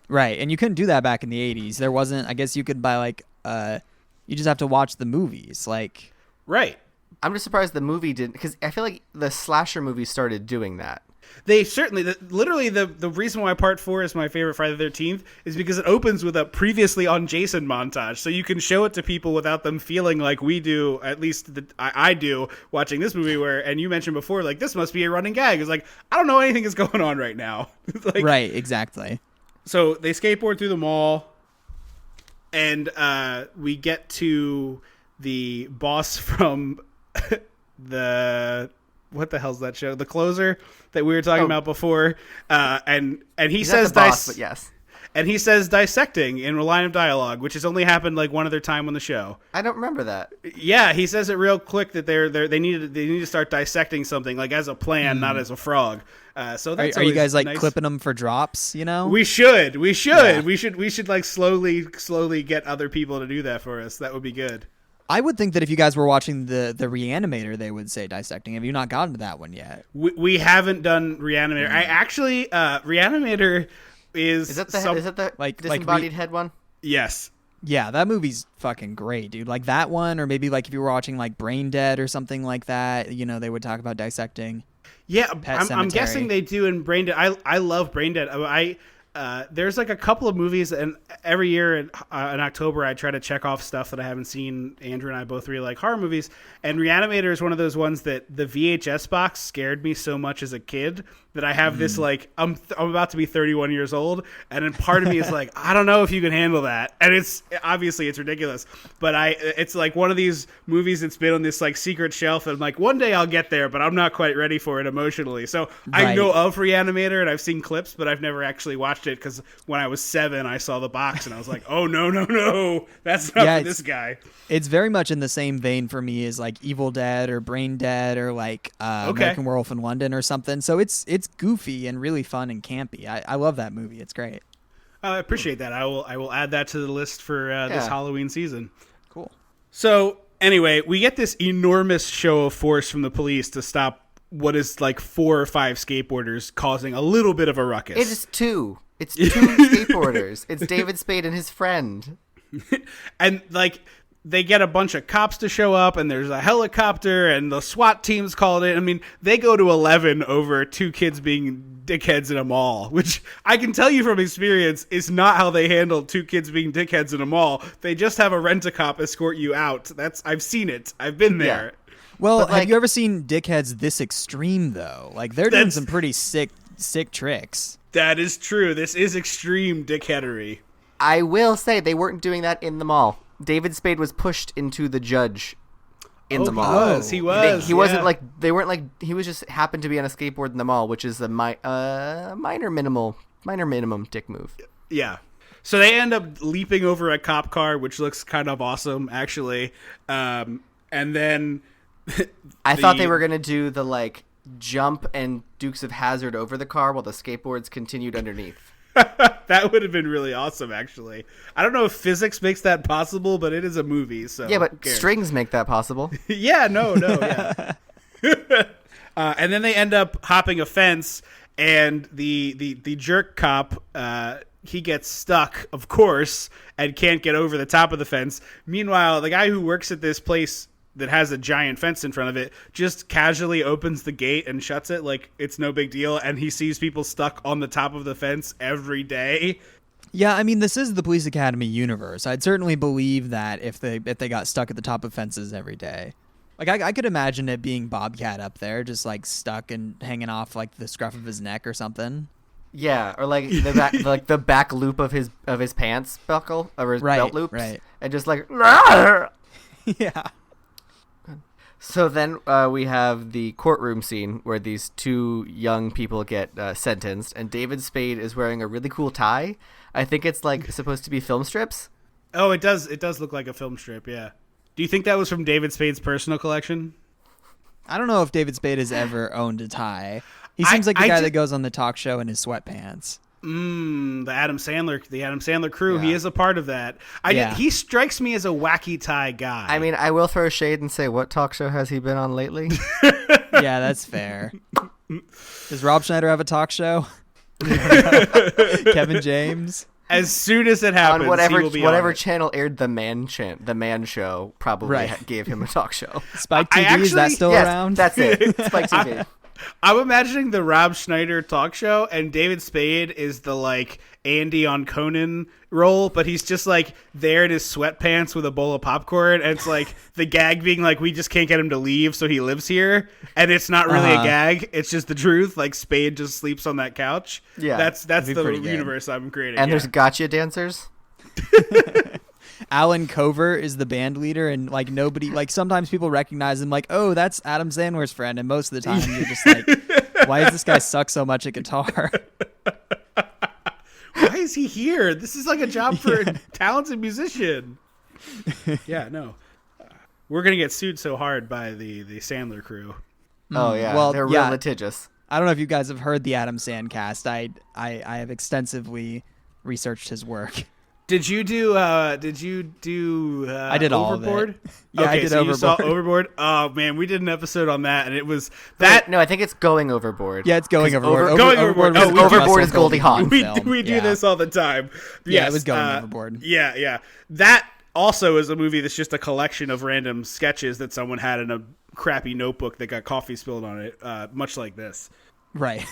[SPEAKER 3] Right, and you couldn't do that back in the 80s. There wasn't, I guess you could buy like you just have to watch the movies, like.
[SPEAKER 1] Right.
[SPEAKER 2] I'm just surprised the movie didn't, because I feel like the slasher movies started doing that.
[SPEAKER 1] They certainly, literally the reason why part 4 is my favorite Friday the 13th is because it opens with a previously on Jason montage. So you can show it to people without them feeling like we do, at least I do, watching this movie where, and you mentioned before, like, this must be a running gag. It's like, I don't know anything is going on right now. Like,
[SPEAKER 3] right, exactly.
[SPEAKER 1] So they skateboard through the mall, and we get to the boss from what the hell's that show? The Closer that we were talking about before, and he
[SPEAKER 2] He's
[SPEAKER 1] says
[SPEAKER 2] not the boss, but yes.
[SPEAKER 1] And he says dissecting in a line of dialogue, which has only happened like one other time on the show.
[SPEAKER 2] I don't remember that.
[SPEAKER 1] Yeah, he says it real quick that they need to start dissecting something like as a plan, not as a frog. So that's
[SPEAKER 3] are you guys like
[SPEAKER 1] nice.
[SPEAKER 3] clipping them for drops? You know,
[SPEAKER 1] We should.
[SPEAKER 3] Yeah.
[SPEAKER 1] We should like slowly get other people to do that for us. That would be good.
[SPEAKER 3] I would think that if you guys were watching the Reanimator, they would say dissecting. Have you not gotten to that one yet?
[SPEAKER 1] We haven't done Reanimator. I actually Reanimator is
[SPEAKER 2] that the
[SPEAKER 3] like
[SPEAKER 2] disembodied head one?
[SPEAKER 1] Yes.
[SPEAKER 3] Yeah, that movie's fucking great, dude. Like that one, or maybe like if you were watching like Brain Dead or something like that, you know, they would talk about dissecting.
[SPEAKER 1] Yeah,
[SPEAKER 3] Pet
[SPEAKER 1] I'm guessing
[SPEAKER 3] Sematary.
[SPEAKER 1] they do in Brain Dead. I love Brain Dead. There's like a couple of movies, and every year in October I try to check off stuff that I haven't seen. Andrew and I both really like horror movies, and Reanimator is one of those ones that the VHS box scared me so much as a kid that I have this like I'm about to be 31 years old, and then part of me is like, I don't know if you can handle that, and it's obviously it's ridiculous, but it's like one of these movies that's been on this like secret shelf, and I'm like, one day I'll get there, but I'm not quite ready for it emotionally. So I
[SPEAKER 3] Right.
[SPEAKER 1] know of Reanimator and I've seen clips, but I've never actually watched it because when I was 7 I saw the box and I was like, oh no, that's not
[SPEAKER 3] Yeah,
[SPEAKER 1] for this guy.
[SPEAKER 3] It's very much in the same vein for me as like Evil Dead or Brain Dead or like American Werewolf in London or something. So it's goofy and really fun and campy. I love that movie. It's great.
[SPEAKER 1] I appreciate that. I will add that to the list for this
[SPEAKER 2] Yeah.
[SPEAKER 1] Halloween season.
[SPEAKER 3] Cool.
[SPEAKER 1] So anyway, we get this enormous show of force from the police to stop what is like 4 or 5 skateboarders causing a little bit of a ruckus.
[SPEAKER 2] It is 2. It's 2 skateboarders. It's David Spade and his friend.
[SPEAKER 1] And like they get a bunch of cops to show up, and there's a helicopter, and the SWAT team's called in. I mean, they go to 11 over 2 kids being dickheads in a mall, which I can tell you from experience is not how they handle 2 kids being dickheads in a mall. They just have a rent-a-cop escort you out. I've seen it. I've been there.
[SPEAKER 3] Well,
[SPEAKER 2] But,
[SPEAKER 3] have
[SPEAKER 2] like-
[SPEAKER 3] you ever seen dickheads this extreme though? Like they're doing
[SPEAKER 1] That's-
[SPEAKER 3] some pretty sick tricks.
[SPEAKER 1] That is true. This is extreme dickheadery.
[SPEAKER 2] I will say they weren't doing that in the mall. David Spade was pushed into the judge in the mall.
[SPEAKER 1] He was.
[SPEAKER 2] He wasn't like they weren't like he was just happened to be on a skateboard in the mall, which is a minor minimum dick move.
[SPEAKER 1] Yeah. So they end up leaping over a cop car, which looks kind of awesome, actually. And then
[SPEAKER 2] I thought they were gonna do the like jump and Dukes of Hazzard over the car while the skateboards continued underneath.
[SPEAKER 1] that would have been really awesome, actually. I don't know if physics makes that possible, but it is a movie, so
[SPEAKER 2] Yeah,
[SPEAKER 1] who
[SPEAKER 2] but
[SPEAKER 1] cares?
[SPEAKER 2] strings make that possible.
[SPEAKER 1] Yeah, no, yeah. And then they end up hopping a fence, and the jerk cop, he gets stuck, of course, and can't get over the top of the fence. Meanwhile, the guy who works at this place that has a giant fence in front of it just casually opens the gate and shuts it like it's no big deal, and he sees people stuck on the top of the fence every day.
[SPEAKER 3] Yeah, I mean, this is the Police Academy universe. I'd certainly believe that if they got stuck at the top of fences every day. Like, I could imagine it being Bobcat up there, just, like, stuck and hanging off, like, the scruff of his neck or something.
[SPEAKER 2] Yeah, or like the back, like the back loop of his pants buckle or his
[SPEAKER 3] Right,
[SPEAKER 2] belt loops,
[SPEAKER 3] right.
[SPEAKER 2] and just like.
[SPEAKER 3] Yeah.
[SPEAKER 2] So then we have the courtroom scene where these two young people get sentenced, and David Spade is wearing a really cool tie. I think it's like supposed to be film strips.
[SPEAKER 1] Oh, it does look like a film strip, yeah. Do you think that was from David Spade's personal collection?
[SPEAKER 3] I don't know if David Spade has ever owned a tie. He seems like the guy that goes on the talk show in his sweatpants.
[SPEAKER 1] The Adam Sandler crew. Yeah. He is a part of that. He strikes me as a wacky tie guy.
[SPEAKER 2] I mean, I will throw shade and say, what talk show has he been on lately?
[SPEAKER 3] Yeah, that's fair. Does Rob Schneider have a talk show? Kevin James?
[SPEAKER 1] As soon as it happens,
[SPEAKER 2] on whatever
[SPEAKER 1] he will be
[SPEAKER 2] whatever
[SPEAKER 1] on
[SPEAKER 2] channel aired the Man Show probably gave him a talk show.
[SPEAKER 3] Spike TV, is that still around?
[SPEAKER 2] That's it. Spike TV.
[SPEAKER 1] I'm imagining the Rob Schneider talk show, and David Spade is the like Andy on Conan role, but he's just like there in his sweatpants with a bowl of popcorn, and it's like the gag being like, we just can't get him to leave, so he lives here, and it's not really a gag, it's just the truth. Like Spade just sleeps on that couch. Yeah, that's the universe I'm creating.
[SPEAKER 2] And there's gotcha dancers.
[SPEAKER 3] Alan Cover is the band leader, and like nobody, like sometimes people recognize him, like, oh, that's Adam Sandler's friend, and most of the time you're just like, why does this guy suck so much at guitar?
[SPEAKER 1] Why is he here? This is like a job for a talented musician. Yeah, no, we're gonna get sued so hard by the Sandler crew.
[SPEAKER 2] Oh yeah, well, they're real litigious.
[SPEAKER 3] I don't know if you guys have heard the Adam Sandcast. I have extensively researched his work.
[SPEAKER 1] Did you do? I
[SPEAKER 3] did all
[SPEAKER 1] Overboard?
[SPEAKER 3] of it. Yeah,
[SPEAKER 1] okay,
[SPEAKER 3] I did
[SPEAKER 1] so
[SPEAKER 3] Overboard.
[SPEAKER 1] You saw Overboard? Oh man, we did an episode on that, and it was that.
[SPEAKER 2] No, I think it's Going Overboard.
[SPEAKER 3] Yeah, it's Going Overboard.
[SPEAKER 1] Going Overboard.
[SPEAKER 2] Overboard is Goldie Hawn.
[SPEAKER 1] We do this all the time.
[SPEAKER 3] Yeah,
[SPEAKER 1] yes,
[SPEAKER 3] it was Going Overboard.
[SPEAKER 1] Yeah. That also is a movie that's just a collection of random sketches that someone had in a crappy notebook that got coffee spilled on it, much like this.
[SPEAKER 3] Right.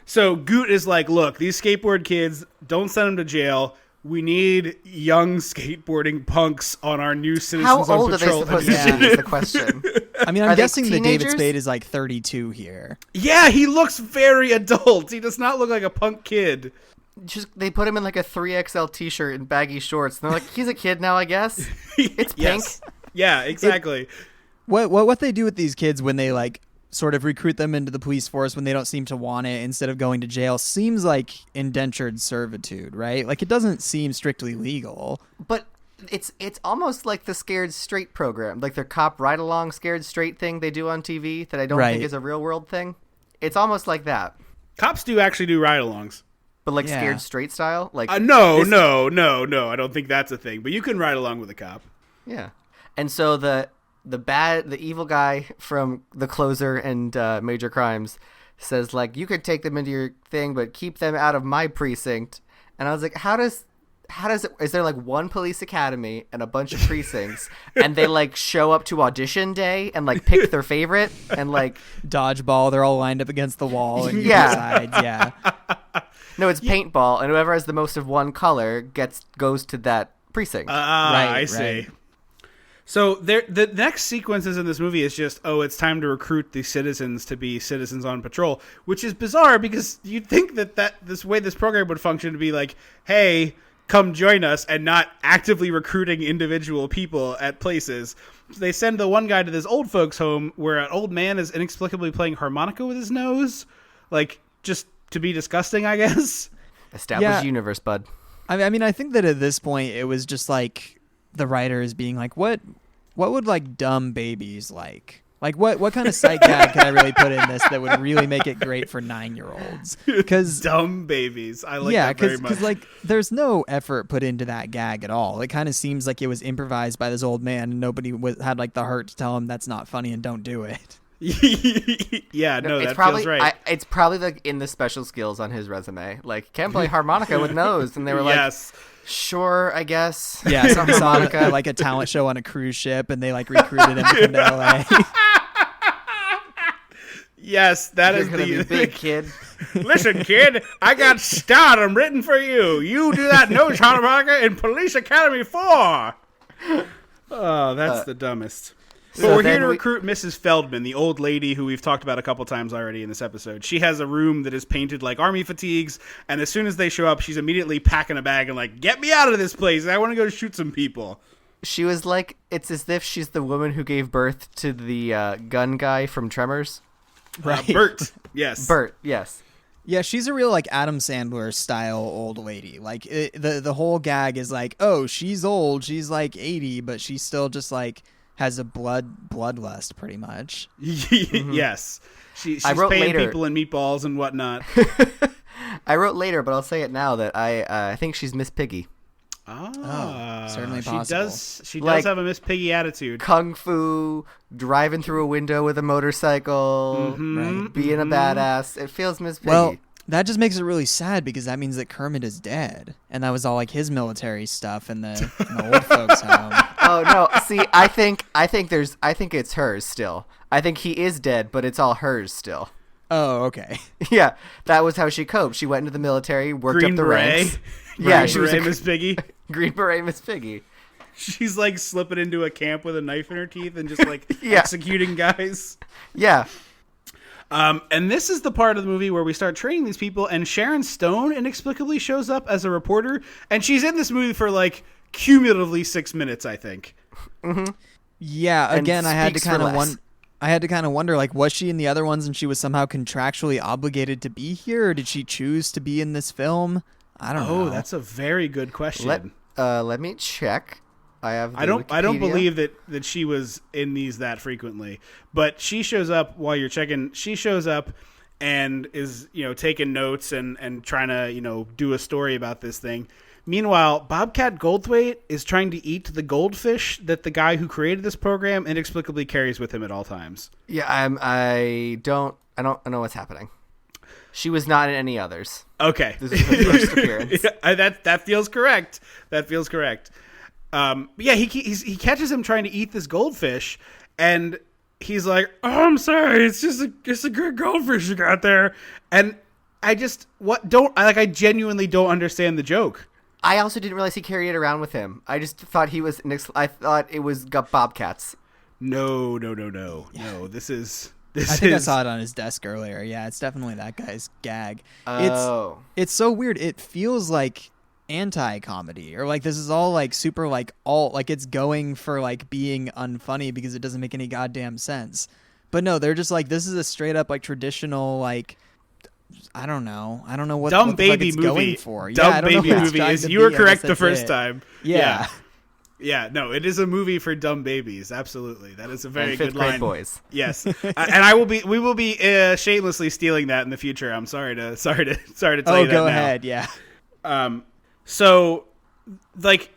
[SPEAKER 1] So Goot is like, look, these skateboard kids, don't send them to jail. We need young skateboarding punks on our new Citizens
[SPEAKER 2] How old
[SPEAKER 1] on Patrol.
[SPEAKER 2] Are they supposed to be is the question.
[SPEAKER 3] I mean, I'm guessing that David Spade is like 32 here.
[SPEAKER 1] Yeah, he looks very adult. He does not look like a punk kid.
[SPEAKER 2] Just they put him in like a 3XL t-shirt and baggy shorts. And they're like, he's a kid now, I guess. It's pink.
[SPEAKER 1] Yeah, exactly.
[SPEAKER 3] What they do with these kids when they like sort of recruit them into the police force when they don't seem to want it instead of going to jail seems like indentured servitude, right? Like it doesn't seem strictly legal.
[SPEAKER 2] But it's almost like the Scared Straight program, like their cop ride-along Scared Straight thing they do on TV that I don't think is a real-world thing. It's almost like that.
[SPEAKER 1] Cops do actually do ride-alongs.
[SPEAKER 2] But like Scared Straight style? Like
[SPEAKER 1] no. I don't think that's a thing. But you can ride along with a cop.
[SPEAKER 2] Yeah. And so the evil guy from The Closer and Major Crimes says, like, you could take them into your thing, but keep them out of my precinct. And I was like, how does it, is there like one police academy and a bunch of precincts and they like show up to audition day and like pick their favorite and like
[SPEAKER 3] dodgeball, they're all lined up against the wall and yeah.
[SPEAKER 2] No, it's paintball, and whoever has the most of one color goes to that precinct.
[SPEAKER 1] I see. So the next sequences in this movie is just, it's time to recruit the citizens to be citizens on patrol, which is bizarre because you'd think that this way this program would function to be like, hey, come join us, and not actively recruiting individual people at places. So they send the one guy to this old folks home where an old man is inexplicably playing harmonica with his nose, like just to be disgusting, I guess.
[SPEAKER 2] Established universe, bud.
[SPEAKER 3] I mean, I think that at this point it was just like the writers being like, what would like dumb babies like? Like what kind of sight gag can I really put in this that would really make it great for 9-year-olds? Because
[SPEAKER 1] dumb babies, I like that very much.
[SPEAKER 3] Because like there's no effort put into that gag at all. It kind of seems like it was improvised by this old man, and nobody had like the heart to tell him that's not funny and don't do it.
[SPEAKER 1] Yeah, no, that feels right.
[SPEAKER 2] It's probably like in the special skills on his resume. Like, can't play harmonica with nose, and they were like, sure, I guess.
[SPEAKER 3] Yeah, so he saw like a talent show on a cruise ship, and they like recruited him to come to LA.
[SPEAKER 1] Yes, that is
[SPEAKER 2] the big kid.
[SPEAKER 1] Listen, kid, I got stardom written for you. You do that nose harmonica in Police Academy 4. Oh, that's the dumbest. So but we're here to recruit Mrs. Feldman, the old lady who we've talked about a couple times already in this episode. She has a room that is painted like army fatigues, and as soon as they show up, she's immediately packing a bag and like, get me out of this place. I want to go shoot some people.
[SPEAKER 2] She was like, it's as if she's the woman who gave birth to the gun guy from Tremors.
[SPEAKER 3] Right.
[SPEAKER 1] Bert. Yes.
[SPEAKER 2] Bert, yes.
[SPEAKER 3] Yeah, she's a real like Adam Sandler style old lady. Like the whole gag is like, oh, she's old, she's like 80, but she still just like has a bloodlust pretty much.
[SPEAKER 1] Yes. She's
[SPEAKER 2] I wrote
[SPEAKER 1] paying
[SPEAKER 2] later-
[SPEAKER 1] people in meatballs and whatnot.
[SPEAKER 2] I wrote later, but I'll say it now that I think she's Miss Piggy.
[SPEAKER 3] Certainly
[SPEAKER 1] She
[SPEAKER 3] possible.
[SPEAKER 1] does
[SPEAKER 2] Like-
[SPEAKER 1] have a Miss Piggy attitude.
[SPEAKER 2] Kung fu, driving through a window with a motorcycle, being a badass. It feels Miss Piggy.
[SPEAKER 3] Well, that just makes it really sad because that means that Kermit is dead, and that was all like his military stuff in the old folks' home.
[SPEAKER 2] Oh no! See, I think it's hers still. I think he is dead, but it's all hers still.
[SPEAKER 3] Oh, okay.
[SPEAKER 2] Yeah, that was how she coped. She went into the military, worked
[SPEAKER 1] Green
[SPEAKER 2] up the
[SPEAKER 1] Beret.
[SPEAKER 2] ranks. Yeah,
[SPEAKER 1] Green
[SPEAKER 2] she was a
[SPEAKER 1] Beret Miss Piggy.
[SPEAKER 2] Green Beret Miss Piggy.
[SPEAKER 1] She's like slipping into a camp with a knife in her teeth and just like
[SPEAKER 2] Yeah.
[SPEAKER 1] executing guys.
[SPEAKER 2] Yeah,
[SPEAKER 1] And this is the part of the movie where we start training these people, and Sharon Stone inexplicably shows up as a reporter, and she's in this movie for like cumulatively 6 minutes, I think.
[SPEAKER 3] Yeah,
[SPEAKER 2] And
[SPEAKER 3] again, I had to
[SPEAKER 2] speaks for
[SPEAKER 3] kind of
[SPEAKER 2] less.
[SPEAKER 3] wonder, like, was she in the other ones and she was somehow contractually obligated to be here, or did she choose to be in this film? I don't know.
[SPEAKER 1] Oh, that's a very good question.
[SPEAKER 2] let me check. I have.
[SPEAKER 1] I don't
[SPEAKER 2] Wikipedia.
[SPEAKER 1] believe that she was in these that frequently, but she shows up while you're checking. She shows up and is taking notes and trying to do a story about this thing. Meanwhile, Bobcat Goldthwait is trying to eat the goldfish that the guy who created this program inexplicably carries with him at all times.
[SPEAKER 2] Yeah, I don't know what's happening. She was not in any others.
[SPEAKER 1] Okay,
[SPEAKER 2] This is her first appearance.
[SPEAKER 1] that feels correct. That feels correct. Yeah, he catches him trying to eat this goldfish, and he's like, "Oh, I'm sorry, it's just a good goldfish you got there." And I genuinely don't understand the joke.
[SPEAKER 2] I also didn't realize he carried it around with him. I just thought I thought it was Bobcats.
[SPEAKER 1] No. This is.
[SPEAKER 3] I think I saw it on his desk earlier. Yeah, it's definitely that guy's gag.
[SPEAKER 2] Oh.
[SPEAKER 3] It's so weird. It feels like anti-comedy, or like this is all like super like alt, like it's going for like being unfunny because it doesn't make any goddamn sense. But no, they're just like, this is a straight up like traditional like, I don't know what
[SPEAKER 1] Dumb
[SPEAKER 3] what the fuck
[SPEAKER 1] baby
[SPEAKER 3] it's
[SPEAKER 1] movie.
[SPEAKER 3] going for.
[SPEAKER 1] Dumb
[SPEAKER 3] Yeah, I don't know
[SPEAKER 1] baby
[SPEAKER 3] what it's
[SPEAKER 1] movie
[SPEAKER 3] trying
[SPEAKER 1] is.
[SPEAKER 3] to
[SPEAKER 1] You were
[SPEAKER 3] be. I
[SPEAKER 1] correct
[SPEAKER 3] guess
[SPEAKER 1] the
[SPEAKER 3] that's
[SPEAKER 1] first
[SPEAKER 3] it.
[SPEAKER 1] time.
[SPEAKER 3] Yeah.
[SPEAKER 1] Yeah, no, it is a movie for dumb babies. Absolutely, that is a very
[SPEAKER 2] And
[SPEAKER 1] good
[SPEAKER 2] fifth grade
[SPEAKER 1] line.
[SPEAKER 2] boys.
[SPEAKER 1] Yes, and we will be shamelessly stealing that in the future. I'm sorry to tell you that.
[SPEAKER 3] Oh, go
[SPEAKER 1] now.
[SPEAKER 3] ahead. Yeah.
[SPEAKER 1] So, like,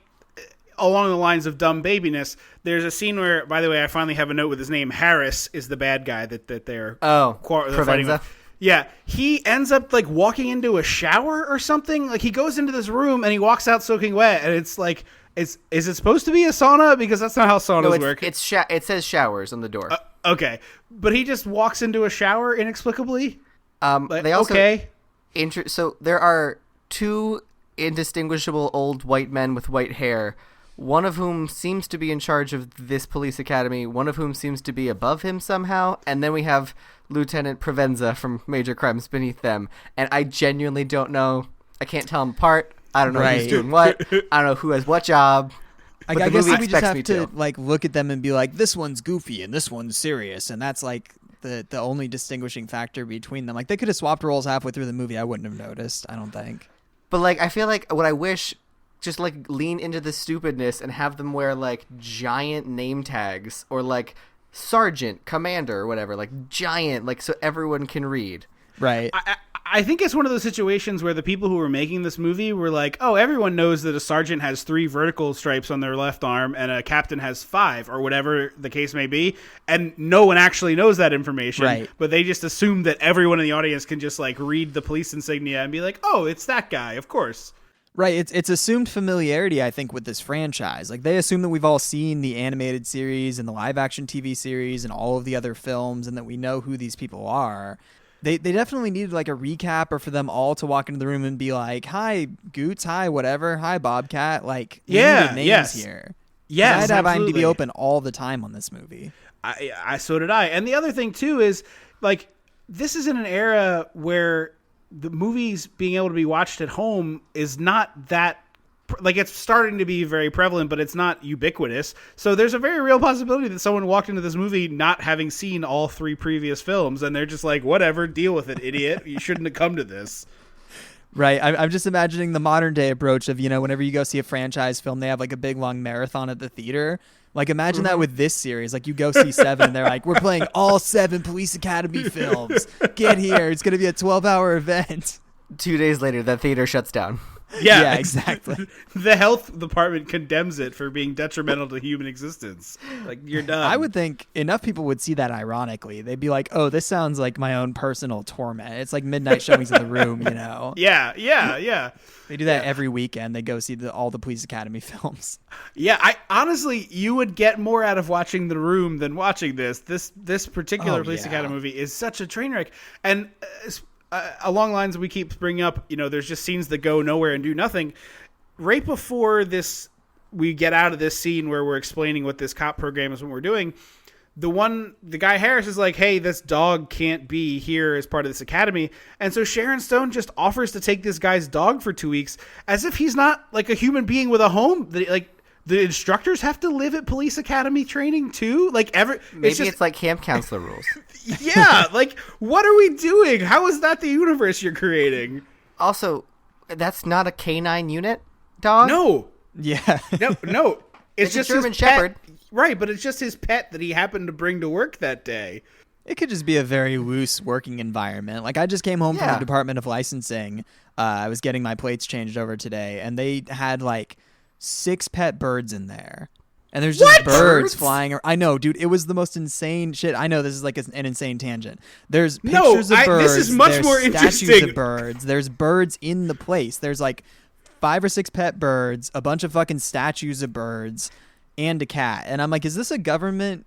[SPEAKER 1] along the lines of dumb babiness, there's a scene where, by the way, I finally have a note with his name. Harris is the bad guy that they're they're fighting
[SPEAKER 2] Provenza.
[SPEAKER 1] with. Yeah, he ends up like walking into a shower or something. Like he goes into this room and he walks out soaking wet, and it's like, is it supposed to be a sauna? Because that's not how saunas work.
[SPEAKER 2] It says showers on the door.
[SPEAKER 1] Okay, but he just walks into a shower inexplicably.
[SPEAKER 2] They also
[SPEAKER 1] okay.
[SPEAKER 2] So there are two indistinguishable old white men with white hair, one of whom seems to be in charge of this police academy, one of whom seems to be above him somehow, and then we have Lieutenant Provenza from Major Crimes Beneath them, and I genuinely don't know. I can't tell them apart. I don't know who's
[SPEAKER 3] Right.
[SPEAKER 2] doing what. I don't know who has what job.
[SPEAKER 3] I
[SPEAKER 2] But the
[SPEAKER 3] guess
[SPEAKER 2] movie
[SPEAKER 3] we just
[SPEAKER 2] expects
[SPEAKER 3] have
[SPEAKER 2] me
[SPEAKER 3] to
[SPEAKER 2] to.
[SPEAKER 3] like look at them and be like, this one's goofy and this one's serious, and that's like the only distinguishing factor between them. Like they could have swapped roles halfway through the movie. I wouldn't have noticed. I don't think.
[SPEAKER 2] But like, I feel like what I wish, just like lean into the stupidness and have them wear like giant name tags or like sergeant, commander, or whatever, like giant, like so everyone can read.
[SPEAKER 3] Right.
[SPEAKER 1] I think it's one of those situations where the people who were making this movie were like, oh, everyone knows that a sergeant has 3 vertical stripes on their left arm and a captain has 5, or whatever the case may be. And no one actually knows that information.
[SPEAKER 3] Right.
[SPEAKER 1] But they just assume that everyone in the audience can just like read the police insignia and be like, oh, it's that guy, of course.
[SPEAKER 3] Right, it's assumed familiarity, I think, with this franchise. Like, they assume that we've all seen the animated series and the live-action TV series and all of the other films, and that we know who these people are. They definitely needed, like, a recap, or for them all to walk into the room and be like, hi, Goots, hi, whatever, hi, Bobcat. Like, we needed names here.
[SPEAKER 1] Yes,
[SPEAKER 3] I'd have
[SPEAKER 1] absolutely.
[SPEAKER 3] IMDb open all the time on this movie.
[SPEAKER 1] So did I. And the other thing, too, is, like, this is in an era where the movies being able to be watched at home is not that like it's starting to be very prevalent, but it's not ubiquitous. So there's a very real possibility that someone walked into this movie not having seen all 3 previous films, and they're just like, whatever, deal with it, idiot. You shouldn't have come to this.
[SPEAKER 3] Right. I'm just imagining the modern day approach of, whenever you go see a franchise film, they have like a big long marathon at the theater. Like, imagine that with this series. Like, you go see 7 and they're like, we're playing all 7 Police Academy films. Get here. It's going to be a 12-hour event.
[SPEAKER 2] 2 days later, the theater shuts down.
[SPEAKER 3] Yeah, exactly.
[SPEAKER 1] The health department condemns it for being detrimental to human existence. Like, you're done.
[SPEAKER 3] I would think enough people would see that ironically. They'd be like, oh, this sounds like my own personal torment. It's like midnight showings in the room,
[SPEAKER 1] Yeah.
[SPEAKER 3] They do that every weekend. They go see all the Police Academy films.
[SPEAKER 1] Yeah, I honestly, you would get more out of watching The Room than watching this. This particular Police Academy movie is such a train wreck. And along lines we keep bringing up, there's just scenes that go nowhere and do nothing. Right before this, we get out of this scene where we're explaining what this cop program is, what we're doing. The guy Harris is like, hey, this dog can't be here as part of this academy. And so Sharon Stone just offers to take this guy's dog for 2 weeks as if he's not like a human being with a home. Like, the instructors have to live at police academy training too. Like,
[SPEAKER 2] Maybe it's like camp counselor rules.
[SPEAKER 1] Yeah. Like, what are we doing? How is that the universe you're creating?
[SPEAKER 2] Also, that's not a canine unit dog?
[SPEAKER 1] No.
[SPEAKER 3] Yeah.
[SPEAKER 1] No. It's
[SPEAKER 2] a
[SPEAKER 1] just
[SPEAKER 2] German
[SPEAKER 1] his pet.
[SPEAKER 2] Shepherd.
[SPEAKER 1] Right, but it's just his pet that he happened to bring to work that day.
[SPEAKER 3] It could just be a very loose working environment. Like, I just came home from the Department of Licensing. I was getting my plates changed over today, and they had like 6 pet birds in there. And there's just birds flying. I know, dude. It was the most insane shit. I know this is like an insane tangent. There's pictures of birds.
[SPEAKER 1] This is much
[SPEAKER 3] there's
[SPEAKER 1] more
[SPEAKER 3] statues
[SPEAKER 1] interesting.
[SPEAKER 3] of birds. There's birds in the place. There's like 5 or 6 pet birds, a bunch of fucking statues of birds, and a cat. And I'm like, is this a government?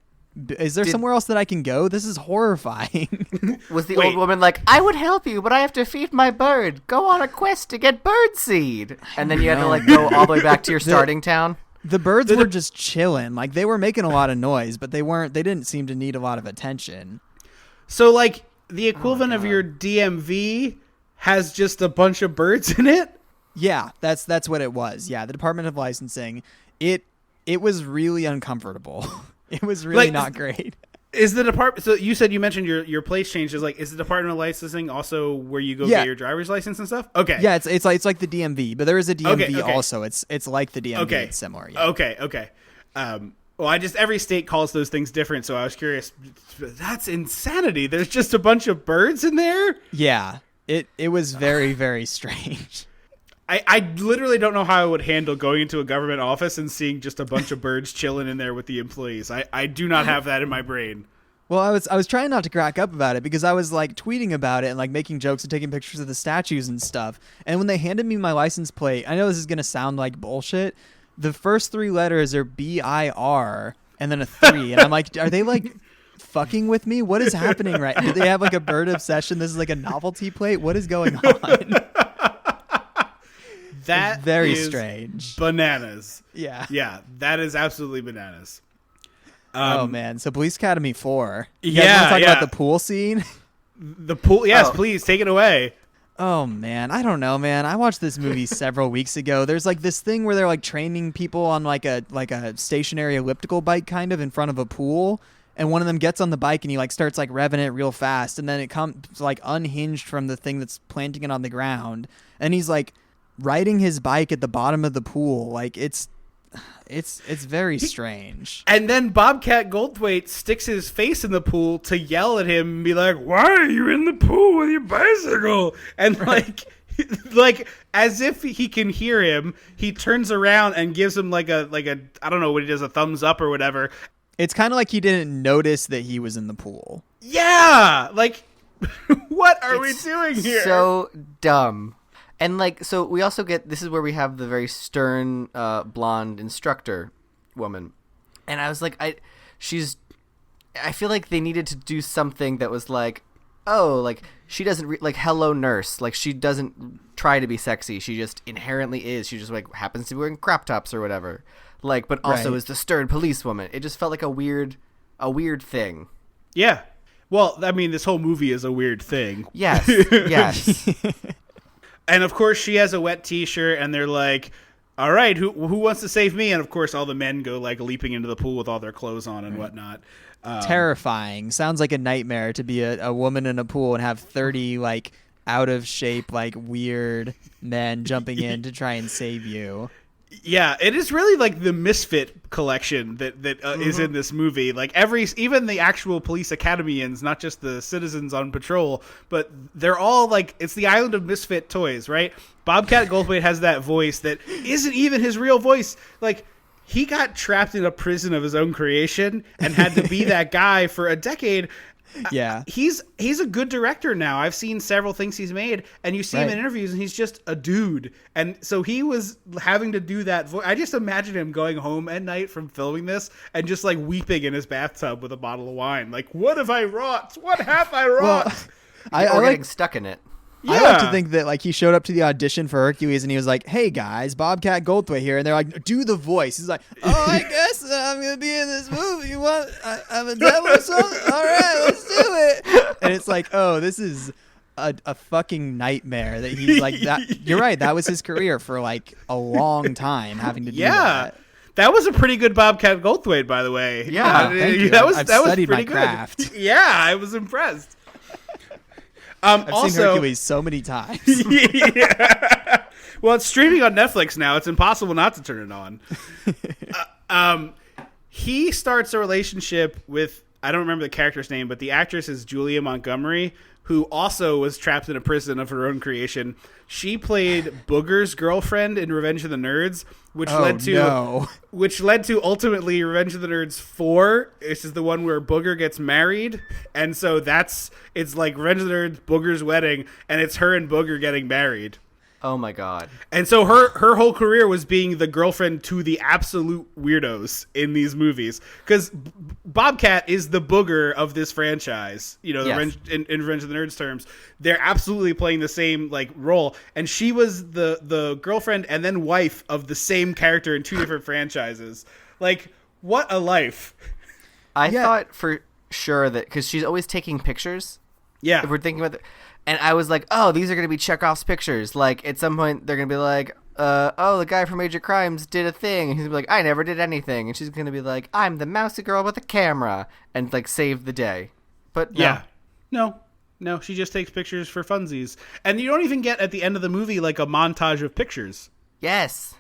[SPEAKER 3] Is there somewhere else that I can go? This is horrifying.
[SPEAKER 2] Was the old woman like, I would help you, but I have to feed my bird. Go on a quest to get bird seed. And then you had to like go all the way back to your starting town.
[SPEAKER 3] The birds were just chilling. Like, they were making a lot of noise, but they didn't seem to need a lot of attention.
[SPEAKER 1] So, like, the equivalent of your DMV has just a bunch of birds in it?
[SPEAKER 3] Yeah, that's what it was. Yeah, the Department of Licensing. It was really uncomfortable. It was really not great.
[SPEAKER 1] Is the department? So you mentioned your place change. Is the Department of Licensing also where you go get your driver's license and stuff? Okay.
[SPEAKER 3] Yeah, it's like the DMV, but there is a DMV
[SPEAKER 1] Okay.
[SPEAKER 3] also. It's like the DMV.
[SPEAKER 1] Okay.
[SPEAKER 3] It's similar. Yeah.
[SPEAKER 1] Okay. Well, every state calls those things different, so I was curious. That's insanity. There's just a bunch of birds in there?
[SPEAKER 3] Yeah. It was very, very strange.
[SPEAKER 1] I literally don't know how I would handle going into a government office and seeing just a bunch of birds chilling in there with the employees. I do not have that in my brain.
[SPEAKER 3] Well, I was trying not to crack up about it because I was like tweeting about it and like making jokes and taking pictures of the statues and stuff. And when they handed me my license plate, I know this is going to sound like bullshit. The first 3 letters are BIR and then a 3. And I'm like, are they like fucking with me? What is happening right now? Do they have like a bird obsession? This is like a novelty plate? What is going on?
[SPEAKER 1] That
[SPEAKER 3] very
[SPEAKER 1] is
[SPEAKER 3] strange.
[SPEAKER 1] Bananas.
[SPEAKER 3] Yeah.
[SPEAKER 1] That is absolutely bananas.
[SPEAKER 3] Oh man, so Police Academy 4. You
[SPEAKER 1] Yeah,
[SPEAKER 3] guys want to talk
[SPEAKER 1] yeah.
[SPEAKER 3] about the pool scene?
[SPEAKER 1] The pool. Yes, please take it away.
[SPEAKER 3] Oh man, I don't know, man. I watched this movie several weeks ago. There's like this thing where they're like training people on like a stationary elliptical bike kind of in front of a pool, and one of them gets on the bike and he like starts like revving it real fast, and then it comes like unhinged from the thing that's planting it on the ground, and he's like riding his bike at the bottom of the pool. Like it's very strange.
[SPEAKER 1] And then Bobcat Goldthwait sticks his face in the pool to yell at him and be like, "Why are you in the pool with your bicycle?" And like as if he can hear him, he turns around and gives him like a I don't know what he does, a thumbs up or whatever.
[SPEAKER 3] It's kind of like he didn't notice that he was in the pool.
[SPEAKER 1] Yeah, like what are we doing here?
[SPEAKER 2] So dumb. And like, so we also get, this is where we have the very stern blonde instructor woman. And I was like, I feel like they needed to do something that was like, oh, like she doesn't like hello nurse. Like she doesn't try to be sexy. She just inherently is. She just like happens to be wearing crop tops or whatever. Like, but also is the stern policewoman. It just felt like a weird thing.
[SPEAKER 1] Yeah. Well, I mean, this whole movie is a weird thing.
[SPEAKER 2] Yes.
[SPEAKER 1] And of course she has a wet t-shirt and they're like, all right, who wants to save me? And of course, all the men go like leaping into the pool with all their clothes on and whatnot.
[SPEAKER 3] Terrifying. Sounds like a nightmare to be a woman in a pool and have 30 like out of shape, like weird men jumping in to try and save you.
[SPEAKER 1] Yeah, it is really like the Misfit collection that is in this movie. Like even the actual police academians, not just the citizens on patrol, but they're all like, it's the island of misfit toys, right? Bobcat Goldthwait has that voice that isn't even his real voice. Like, he got trapped in a prison of his own creation and had to be that guy for a decade.
[SPEAKER 3] Yeah.
[SPEAKER 1] He's a good director now. I've seen several things he's made, and you see him in interviews, and he's just a dude. And so he was having to do that voice. I just imagine him going home at night from filming this and just like weeping in his bathtub with a bottle of wine. Like, what have I wrought? What have I wrought?
[SPEAKER 3] I
[SPEAKER 2] Or
[SPEAKER 3] like
[SPEAKER 2] getting stuck in it.
[SPEAKER 3] I like to think that like he showed up to the audition for Hercules and he was like, "Hey guys, Bobcat Goldthwait here," and they're like, "Do the voice." He's like, "Oh, I guess I'm gonna be in this movie. You want? I'm a devil or something. All right, let's do it." And it's like, oh, this is a fucking nightmare that he's like that. You're right. That was his career for like a long time, having to do that.
[SPEAKER 1] That was a pretty good Bobcat Goldthwait, by the way.
[SPEAKER 3] Yeah, thank you.
[SPEAKER 1] That was
[SPEAKER 3] I've
[SPEAKER 1] that was
[SPEAKER 3] studied
[SPEAKER 1] pretty
[SPEAKER 3] my
[SPEAKER 1] good.
[SPEAKER 3] craft.
[SPEAKER 1] Yeah, I was impressed.
[SPEAKER 3] I've
[SPEAKER 1] Also,
[SPEAKER 3] seen Hercules so many times.
[SPEAKER 1] Yeah. Well, it's streaming on Netflix now. It's impossible not to turn it on. He starts a relationship with, I don't remember the character's name, but the actress is Julia Montgomery, who also was trapped in a prison of her own creation. She played Booger's girlfriend in Revenge of the Nerds, which led to ultimately Revenge of the Nerds 4. This is the one where Booger gets married, and so it's like Revenge of the Nerds, Booger's wedding, and it's her and Booger getting married.
[SPEAKER 2] Oh my god.
[SPEAKER 1] And so her whole career was being the girlfriend to the absolute weirdos in these movies. Because Bobcat is the Booger of this franchise. You know,
[SPEAKER 2] Yes.
[SPEAKER 1] in Revenge of the Nerds terms. They're absolutely playing the same like role. And she was the girlfriend and then wife of the same character in 2 different franchises. Like, what a life.
[SPEAKER 2] I thought for sure that, because she's always taking pictures.
[SPEAKER 1] Yeah.
[SPEAKER 2] If we're thinking about and I was like, oh, these are going to be Chekhov's pictures. Like, at some point, they're going to be like, oh, the guy from Major Crimes did a thing. And he's going to be like, I never did anything. And she's going to be like, I'm the mousy girl with a camera. And, like, save the day. But,
[SPEAKER 1] Yeah. No, she just takes pictures for funsies. And you don't even get, at the end of the movie, like a montage of pictures.
[SPEAKER 2] Yes.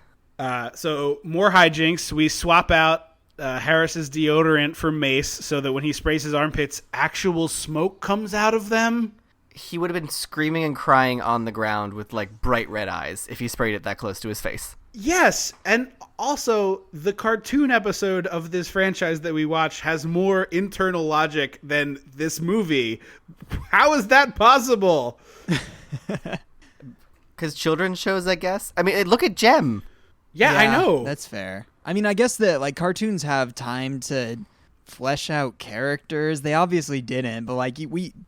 [SPEAKER 1] So more hijinks. We swap out Harris's deodorant for Mace so that when he sprays his armpits, actual smoke comes out of them.
[SPEAKER 2] He would have been screaming and crying on the ground with, like, bright red eyes if he sprayed it that close to his face.
[SPEAKER 1] Yes, and also the cartoon episode of this franchise that we watch has more internal logic than this movie. How is that possible?
[SPEAKER 2] Because children's shows, I guess. I mean, look at Jem.
[SPEAKER 1] Yeah, I know.
[SPEAKER 3] That's fair. I mean, I guess that like cartoons have time to flesh out characters. They obviously didn't, but like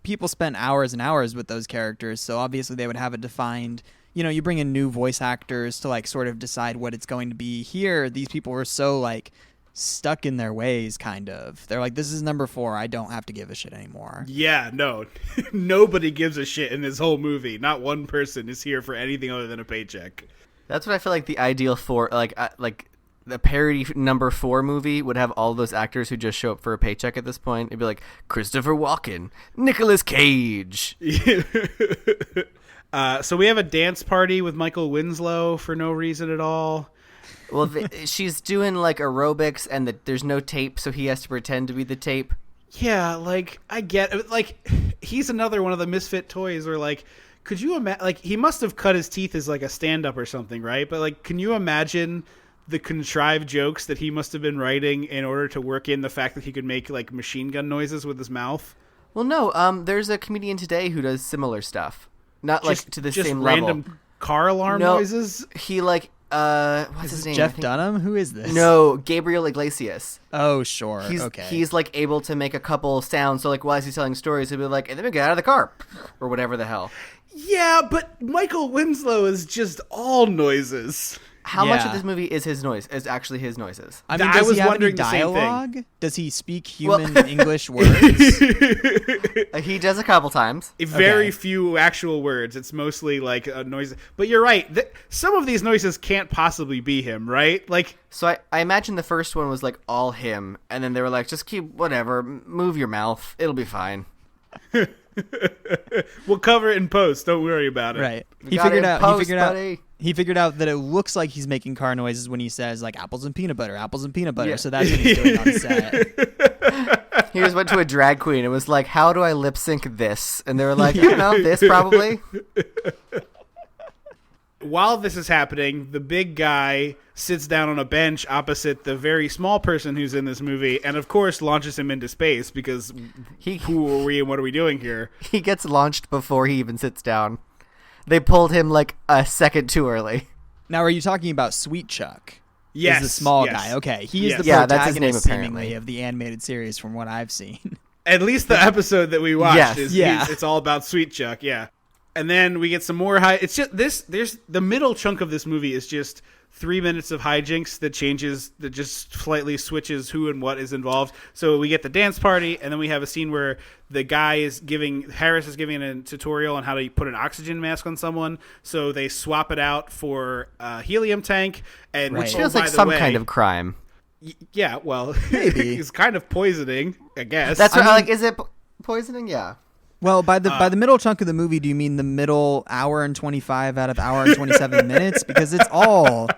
[SPEAKER 3] people spent hours and hours with those characters, so obviously they would have a defined, you know, you bring in new voice actors to like sort of decide what it's going to be. Here, these people were so like stuck in their ways, kind of. They're like, this is number 4, I don't have to give a shit anymore.
[SPEAKER 1] Yeah, no. Nobody gives a shit in this whole movie. Not one person is here for anything other than a paycheck.
[SPEAKER 2] That's what I feel like the ideal for, like the parody number 4 movie would have all those actors who just show up for a paycheck at this point. It'd be like Christopher Walken, Nicolas Cage.
[SPEAKER 1] So we have a dance party with Michael Winslow for no reason at all.
[SPEAKER 2] Well, she's doing like aerobics and there's no tape, so he has to pretend to be the tape.
[SPEAKER 1] Yeah, like, I get, like, he's another one of the misfit toys where, like, could you imagine, like, he must have cut his teeth as, like, a stand-up or something, right? But, like, can you imagine the contrived jokes that he must have been writing in order to work in the fact that he could make, like, machine gun noises with his mouth?
[SPEAKER 2] Well, no, there's a comedian today who does similar stuff. Not, like, to the same level.
[SPEAKER 1] Just random car alarm noises?
[SPEAKER 2] He, like, what's his name?
[SPEAKER 3] Jeff Dunham? Who is this?
[SPEAKER 2] No, Gabriel Iglesias.
[SPEAKER 3] Oh, sure. Okay.
[SPEAKER 2] He's like able to make a couple sounds. So like, while he's telling stories, he'll be like, and then we get out of the car, or whatever the hell.
[SPEAKER 1] Yeah, but Michael Winslow is just all noises.
[SPEAKER 2] How much of
[SPEAKER 3] Yeah.
[SPEAKER 2] this movie is his noise? Is actually his noises?
[SPEAKER 3] I mean,
[SPEAKER 1] I
[SPEAKER 3] does
[SPEAKER 1] was
[SPEAKER 3] he have any
[SPEAKER 1] wondering the same thing.
[SPEAKER 3] dialogue? Does he speak human
[SPEAKER 2] Well-
[SPEAKER 3] English words?
[SPEAKER 2] He does a couple times.
[SPEAKER 1] Very
[SPEAKER 3] Okay.
[SPEAKER 1] few actual words. It's mostly like a noise. But you're right. Some of these noises can't possibly be him, right? Like,
[SPEAKER 2] So I imagine the first one was like all him, and then they were like, just keep whatever, move your mouth, it'll be fine.
[SPEAKER 1] we'll cover it in post. Don't worry about it.
[SPEAKER 3] Right.
[SPEAKER 2] We got it in post, buddy.
[SPEAKER 3] He figured out that it looks like he's making car noises when he says like apples and peanut butter, apples and peanut butter.
[SPEAKER 2] Yeah.
[SPEAKER 3] So that's what he's doing on set.
[SPEAKER 2] He just went to a drag queen and was like, how do I lip sync this? And they were like, I don't know, this probably.
[SPEAKER 1] While this is happening, the big guy sits down on a bench opposite the very small person who's in this movie, and of course launches him into space because who are we and what are we doing here?
[SPEAKER 2] He gets launched before he even sits down. They pulled him like a second too early.
[SPEAKER 3] Now, are you talking about Sweet Chuck?
[SPEAKER 1] Yes,
[SPEAKER 3] Is the small
[SPEAKER 1] yes.
[SPEAKER 3] guy. Okay. He is
[SPEAKER 1] Yes.
[SPEAKER 3] the
[SPEAKER 2] Yeah, that's his
[SPEAKER 3] protagonist
[SPEAKER 2] name, apparently.
[SPEAKER 3] seemingly of the animated series from what I've seen.
[SPEAKER 1] At least the episode that we watched
[SPEAKER 2] Yes.
[SPEAKER 1] is
[SPEAKER 3] Yeah.
[SPEAKER 1] it's all about Sweet Chuck, yeah. And then we get some more it's just there's the middle chunk of this movie is just 3 minutes of hijinks that just slightly switches who and what is involved. So we get the dance party, and then we have a scene where Harris is giving a tutorial on how to put an oxygen mask on someone. So they swap it out for a helium tank, and
[SPEAKER 3] Right.
[SPEAKER 2] Which
[SPEAKER 3] Oh,
[SPEAKER 2] feels
[SPEAKER 1] by
[SPEAKER 2] like
[SPEAKER 1] the
[SPEAKER 2] some
[SPEAKER 1] way-
[SPEAKER 2] kind of crime.
[SPEAKER 1] yeah, well,
[SPEAKER 3] Maybe.
[SPEAKER 1] it's kind of poisoning, I guess.
[SPEAKER 2] That's
[SPEAKER 3] I
[SPEAKER 2] right.
[SPEAKER 3] mean-
[SPEAKER 2] Like, is it poisoning? Yeah.
[SPEAKER 3] Well, by the middle chunk of the movie, do you mean the middle hour and 25 out of hour and 27 minutes? Because it's all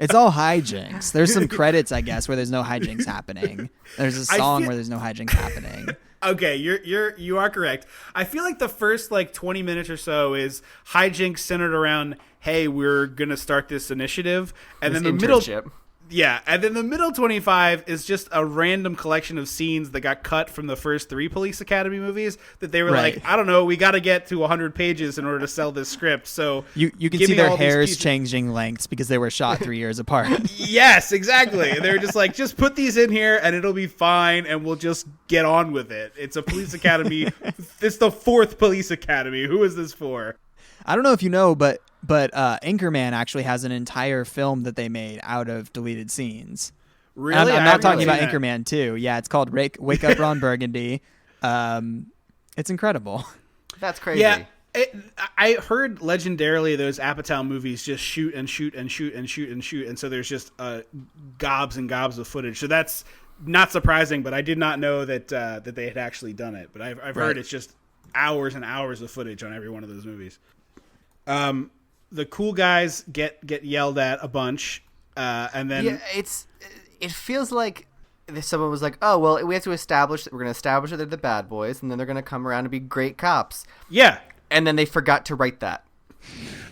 [SPEAKER 3] hijinks. There's some credits, I guess, where there's no hijinks happening. There's a song where there's no hijinks happening.
[SPEAKER 1] Okay, you are correct. I feel like the first like 20 minutes or so is hijinks centered around, hey, we're gonna start this initiative, and
[SPEAKER 2] This
[SPEAKER 1] then the middle,
[SPEAKER 2] internship.
[SPEAKER 1] and then the middle 25 is just a random collection of scenes that got cut from the first 3 Police Academy movies that they were
[SPEAKER 3] Right.
[SPEAKER 1] like, I don't know, we got to get to 100 pages in order to sell this script. So
[SPEAKER 3] You can
[SPEAKER 1] give
[SPEAKER 3] see
[SPEAKER 1] me
[SPEAKER 3] their
[SPEAKER 1] all these
[SPEAKER 3] hairs
[SPEAKER 1] pieces-
[SPEAKER 3] changing lengths because they were shot 3 years apart.
[SPEAKER 1] Yes, exactly. And they were just like, just put these in here and it'll be fine and we'll just get on with it. It's a police academy. It's the 4th police academy. Who is this for?
[SPEAKER 3] I don't know if you know, but Anchorman actually has an entire film that they made out of deleted scenes.
[SPEAKER 1] Really?
[SPEAKER 3] I'm
[SPEAKER 1] I
[SPEAKER 3] not
[SPEAKER 1] haven't
[SPEAKER 3] talking
[SPEAKER 1] seen
[SPEAKER 3] about
[SPEAKER 1] that.
[SPEAKER 3] Anchorman 2. Yeah, it's called Wake Up Ron Burgundy. It's incredible.
[SPEAKER 2] That's crazy.
[SPEAKER 1] Yeah. I heard legendarily those Apatow movies just shoot and shoot and shoot and shoot and shoot. And so there's just gobs and gobs of footage. So that's not surprising, but I did not know that that they had actually done it. But I've
[SPEAKER 3] Right.
[SPEAKER 1] heard it's just hours and hours of footage on every one of those movies. The cool guys get yelled at a bunch, and then
[SPEAKER 2] Yeah, it feels like someone was like, oh, well, we have to establish that we're going to establish that they're the bad boys, and then they're going to come around and be great cops.
[SPEAKER 1] yeah.
[SPEAKER 2] And then they forgot to write that.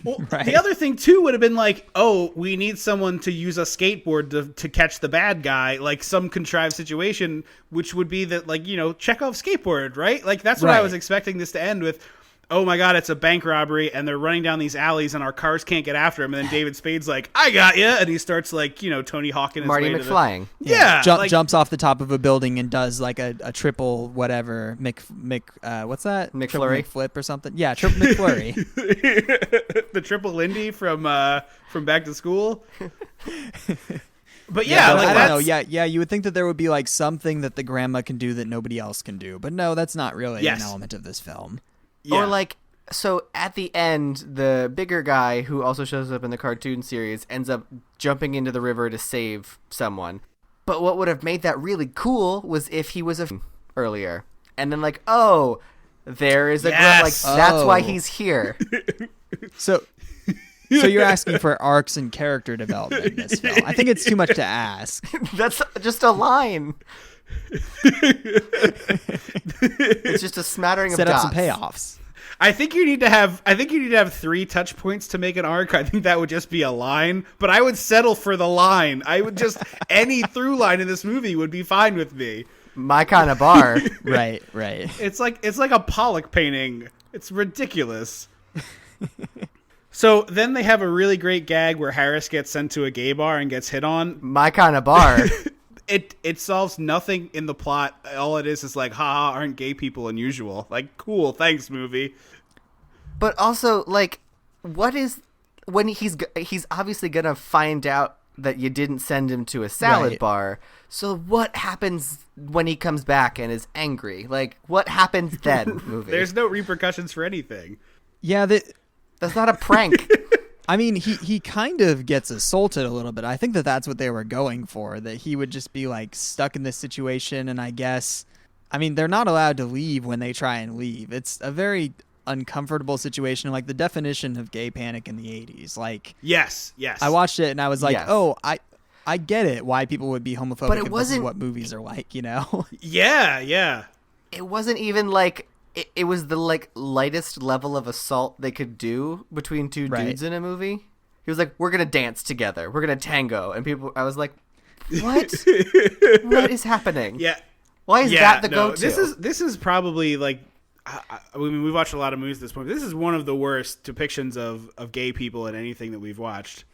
[SPEAKER 1] Well,
[SPEAKER 3] Right.
[SPEAKER 1] the other thing too would have been like, oh, we need someone to use a skateboard to catch the bad guy, like some contrived situation, which would be that, like, you know, Chekhov's skateboard, right? Like that's what I
[SPEAKER 3] Right.
[SPEAKER 1] was expecting this to end with. Oh my God, it's a bank robbery, and they're running down these alleys, and our cars can't get after him. And then David Spade's like, "I got you," and he starts like, you know, Tony Hawking his
[SPEAKER 2] Marty
[SPEAKER 1] way to the-
[SPEAKER 2] McFlying.
[SPEAKER 1] Yeah, like-
[SPEAKER 3] Jumps off the top of a building and does like a triple whatever what's that?
[SPEAKER 2] McFlurry?
[SPEAKER 3] Triple McFlip or something. Yeah, triple McFlurry.
[SPEAKER 1] the triple Lindy from Back to School. But yeah,
[SPEAKER 3] So
[SPEAKER 1] like
[SPEAKER 3] I
[SPEAKER 1] that's,
[SPEAKER 3] don't know. Yeah. You would think that there would be like something that the grandma can do that nobody else can do, but no, that's not really
[SPEAKER 1] Yes.
[SPEAKER 3] an element of this film.
[SPEAKER 1] yeah.
[SPEAKER 2] Or like, so at the end, the bigger guy who also shows up in the cartoon series ends up jumping into the river to save someone. But what would have made that really cool was if he was earlier. And then like, oh, there is a girl, like
[SPEAKER 1] Yes.
[SPEAKER 2] that's why
[SPEAKER 3] Oh.
[SPEAKER 2] he's here.
[SPEAKER 3] So you're asking for arcs and character development in this film. I think it's too much to ask.
[SPEAKER 2] That's just a line. It's just a smattering
[SPEAKER 3] Set
[SPEAKER 2] of
[SPEAKER 3] up
[SPEAKER 2] dots.
[SPEAKER 3] some payoffs.
[SPEAKER 1] I think you need to have 3 touch points to make an arc. I think that would just be a line, but I would settle for the line. I would just any through line in this movie would be fine with me.
[SPEAKER 2] My kind of bar.
[SPEAKER 3] Right.
[SPEAKER 1] It's like a Pollock painting. It's ridiculous. So then they have a really great gag where Harris gets sent to a gay bar and gets hit on.
[SPEAKER 2] My kind of bar.
[SPEAKER 1] It solves nothing in the plot. All it is like, haha, aren't gay people unusual? Like, cool, thanks, movie.
[SPEAKER 2] But also, like, what is when he's obviously gonna find out that you didn't send him to a salad
[SPEAKER 3] Right.
[SPEAKER 2] bar. So what happens when he comes back and is angry? Like, what happens then? Movie.
[SPEAKER 1] There's no repercussions for anything.
[SPEAKER 3] Yeah,
[SPEAKER 2] That's not a prank.
[SPEAKER 3] I mean, he kind of gets assaulted a little bit. I think that's what they were going for, that he would just be like stuck in this situation. And I guess, I mean, they're not allowed to leave when they try and leave. It's a very uncomfortable situation, like the definition of gay panic in the 80s. Like,
[SPEAKER 1] Yes.
[SPEAKER 3] I watched it and I was like,
[SPEAKER 2] Yes.
[SPEAKER 3] oh, I get it, why people would be homophobic
[SPEAKER 2] But it
[SPEAKER 3] if this is
[SPEAKER 2] wasn't-
[SPEAKER 3] what movies are like, you know?
[SPEAKER 1] Yeah.
[SPEAKER 2] It wasn't even like it was the like lightest level of assault they could do between two
[SPEAKER 3] Right.
[SPEAKER 2] dudes in a movie. He was like, "We're gonna dance together. We're gonna tango," and I was like, "What? What is happening?
[SPEAKER 1] Yeah.
[SPEAKER 2] Why is that the go-to?"
[SPEAKER 1] This is probably like. I mean, we've watched a lot of movies at this point. This is one of the worst depictions of gay people in anything that we've watched.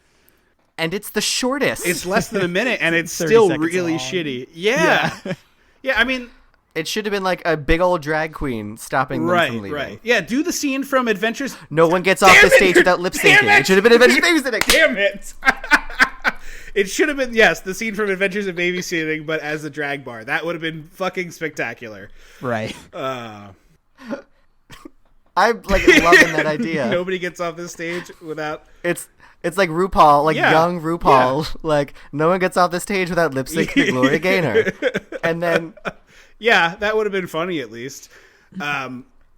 [SPEAKER 2] and it's the shortest.
[SPEAKER 1] It's less than a minute, and it's
[SPEAKER 3] 30
[SPEAKER 1] still
[SPEAKER 3] seconds
[SPEAKER 1] really
[SPEAKER 3] long.
[SPEAKER 1] shitty. Yeah. Yeah, I mean,
[SPEAKER 2] It should have been like a big old drag queen stopping them from leaving.
[SPEAKER 1] right. Yeah, do the scene from Adventures.
[SPEAKER 2] No one gets off
[SPEAKER 1] Damn
[SPEAKER 2] the
[SPEAKER 1] it!
[SPEAKER 2] stage without lip
[SPEAKER 1] Damn
[SPEAKER 2] syncing.
[SPEAKER 1] it!
[SPEAKER 2] It should have been Adventures Babysitting.
[SPEAKER 1] Damn it! It should have been, yes, the scene from Adventures of Babysitting, but as a drag bar. That would have been fucking spectacular.
[SPEAKER 3] Right.
[SPEAKER 2] I'm like loving that idea.
[SPEAKER 1] Nobody gets off the stage without.
[SPEAKER 2] It's like RuPaul, like
[SPEAKER 1] Yeah,
[SPEAKER 2] young RuPaul. Like no one gets off the stage without lip syncing to Gloria Gaynor. And then
[SPEAKER 1] Yeah, that would have been funny at least.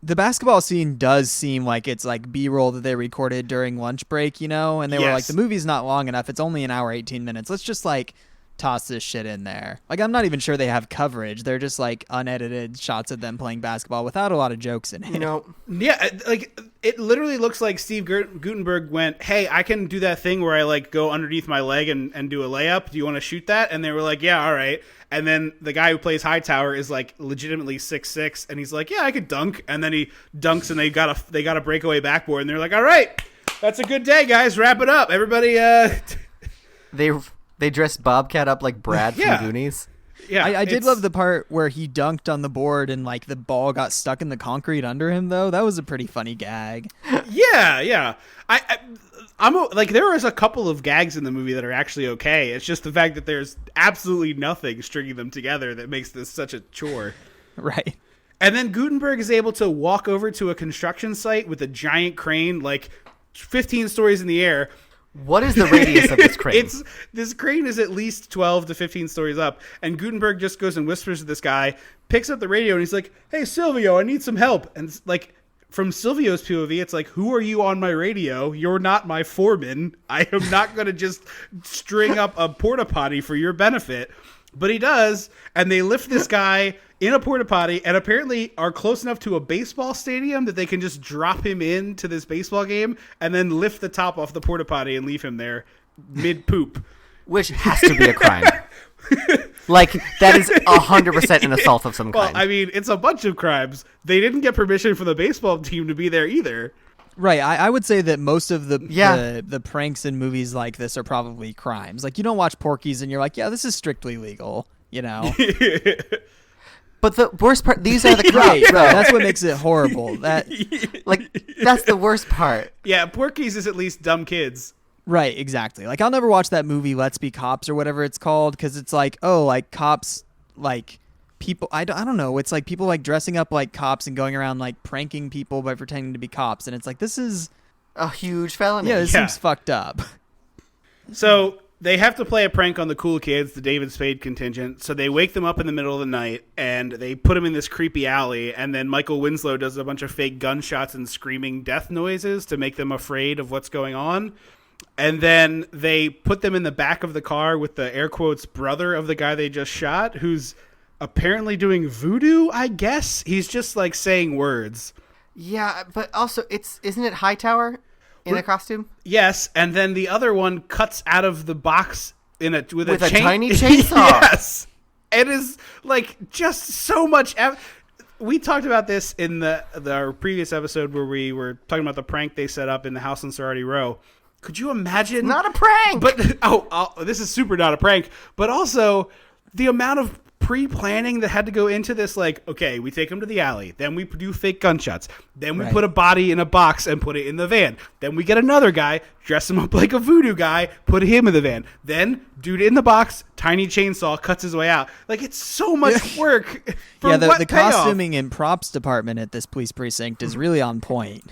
[SPEAKER 3] The basketball scene does seem like it's like B-roll that they recorded during lunch break, you know? And they were like,
[SPEAKER 1] Yes.
[SPEAKER 3] the movie's not long enough. It's only an hour, 18 minutes. Let's just like toss this shit in there. Like, I'm not even sure they have coverage. They're just like unedited shots of them playing basketball without a lot of jokes in it.
[SPEAKER 2] you know,
[SPEAKER 1] Yeah, like it literally looks like Steve Gutenberg went, "Hey, I can do that thing where I like go underneath my leg and do a layup. Do you want to shoot that?" And they were like, "Yeah, all right." And then the guy who plays Hightower is like legitimately 6'6", and he's like, "Yeah, I could dunk." And then he dunks, and they got a breakaway backboard, and they're like, "All right, that's a good day, guys. Wrap it up, everybody."
[SPEAKER 2] they dressed Bobcat up like Brad
[SPEAKER 1] Yeah.
[SPEAKER 2] from Goonies.
[SPEAKER 1] Yeah,
[SPEAKER 3] I did
[SPEAKER 1] it's-
[SPEAKER 3] love the part where he dunked on the board and like the ball got stuck in the concrete under him, though. That was a pretty funny gag.
[SPEAKER 1] Yeah. I'm like, there was a couple of gags in the movie that are actually okay. It's just the fact that there's absolutely nothing stringing them together that makes this such a chore.
[SPEAKER 3] Right.
[SPEAKER 1] And then Gutenberg is able to walk over to a construction site with a giant crane, like 15 stories in the air.
[SPEAKER 2] What is the radius of this crane?
[SPEAKER 1] This crane is at least 12 to 15 stories up, and Gutenberg just goes and whispers to this guy, picks up the radio, and he's like, "Hey, Silvio, I need some help." And it's like, from Silvio's POV, it's like, "Who are you on my radio? You're not my foreman. I am not going to just string up a porta potty for your benefit." But he does, and they lift this guy in a porta potty, and apparently are close enough to a baseball stadium that they can just drop him into this baseball game and then lift the top off the porta potty and leave him there mid poop.
[SPEAKER 2] Which has to be a crime. Like, that is 100% an assault of some
[SPEAKER 1] Well,
[SPEAKER 2] kind.
[SPEAKER 1] I mean, it's a bunch of crimes. They didn't get permission from the baseball team to be there either.
[SPEAKER 3] Right. I would say that most of the
[SPEAKER 2] Yeah.
[SPEAKER 3] the pranks in movies like this are probably crimes. Like, you don't watch Porky's and you're like, yeah, this is strictly legal, you know?
[SPEAKER 2] But the worst part, these are the cops.
[SPEAKER 3] Right.
[SPEAKER 2] though.
[SPEAKER 3] That's what makes it horrible.
[SPEAKER 2] That's the worst part.
[SPEAKER 1] Yeah, Porky's is at least dumb kids.
[SPEAKER 3] Right, exactly. Like, I'll never watch that movie Let's Be Cops or whatever it's called, because it's like, oh, like cops, like people. I don't know. It's like people like dressing up like cops and going around like pranking people by pretending to be cops, and it's like, this is
[SPEAKER 2] A huge felony.
[SPEAKER 3] this
[SPEAKER 1] Yeah.
[SPEAKER 3] seems fucked up.
[SPEAKER 1] So they have to play a prank on the cool kids, the David Spade contingent. So they wake them up in the middle of the night and they put them in this creepy alley. And then Michael Winslow does a bunch of fake gunshots and screaming death noises to make them afraid of what's going on. And then they put them in the back of the car with the air quotes brother of the guy they just shot, who's apparently doing voodoo, I guess. He's just like saying words.
[SPEAKER 2] Yeah, but also, isn't it Hightower in a costume?
[SPEAKER 1] Yes, and then the other one cuts out of the box with
[SPEAKER 2] With a tiny chainsaw.
[SPEAKER 1] Yes, it is like just so much. We talked about this in our previous episode where we were talking about the prank they set up in the house on Sorority Row. Could you imagine?
[SPEAKER 2] Not a prank!
[SPEAKER 1] But this is super not a prank. But also the amount of pre-planning that had to go into this. Like, okay, we take him to the alley, then we do fake gunshots, then we
[SPEAKER 3] Right.
[SPEAKER 1] put a body in a box and put it in the van, then we get another guy, dress him up like a voodoo guy, put him in the van, then dude in the box, tiny chainsaw, cuts his way out. Like, it's so much work for
[SPEAKER 3] Yeah, the
[SPEAKER 1] what payoff?
[SPEAKER 3] costuming and props department at this police precinct is really on point.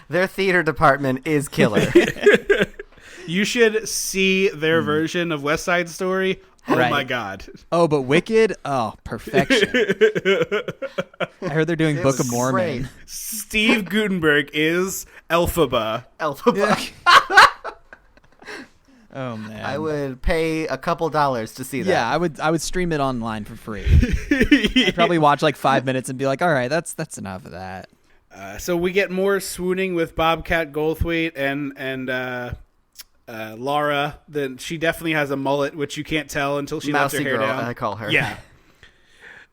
[SPEAKER 2] Their theater department is killer.
[SPEAKER 1] You should see their version of West Side Story. Oh
[SPEAKER 3] Right.
[SPEAKER 1] my god.
[SPEAKER 3] Oh, but Wicked? Oh, perfection. I heard they're doing Book of Mormon.
[SPEAKER 2] Great.
[SPEAKER 1] Steve Gutenberg is Elphaba.
[SPEAKER 2] Elphaba.
[SPEAKER 3] Oh man.
[SPEAKER 2] I would pay a couple dollars to see that.
[SPEAKER 3] Yeah, I would stream it online for free. I'd probably watch like 5 minutes and be like, all right, that's enough of that.
[SPEAKER 1] So we get more swooning with Bobcat Goldthwait and Laura. Then she definitely has a mullet, which you can't tell until she lets her
[SPEAKER 2] Mousy
[SPEAKER 1] hair
[SPEAKER 2] girl,
[SPEAKER 1] down.
[SPEAKER 2] I call her.
[SPEAKER 1] Yeah.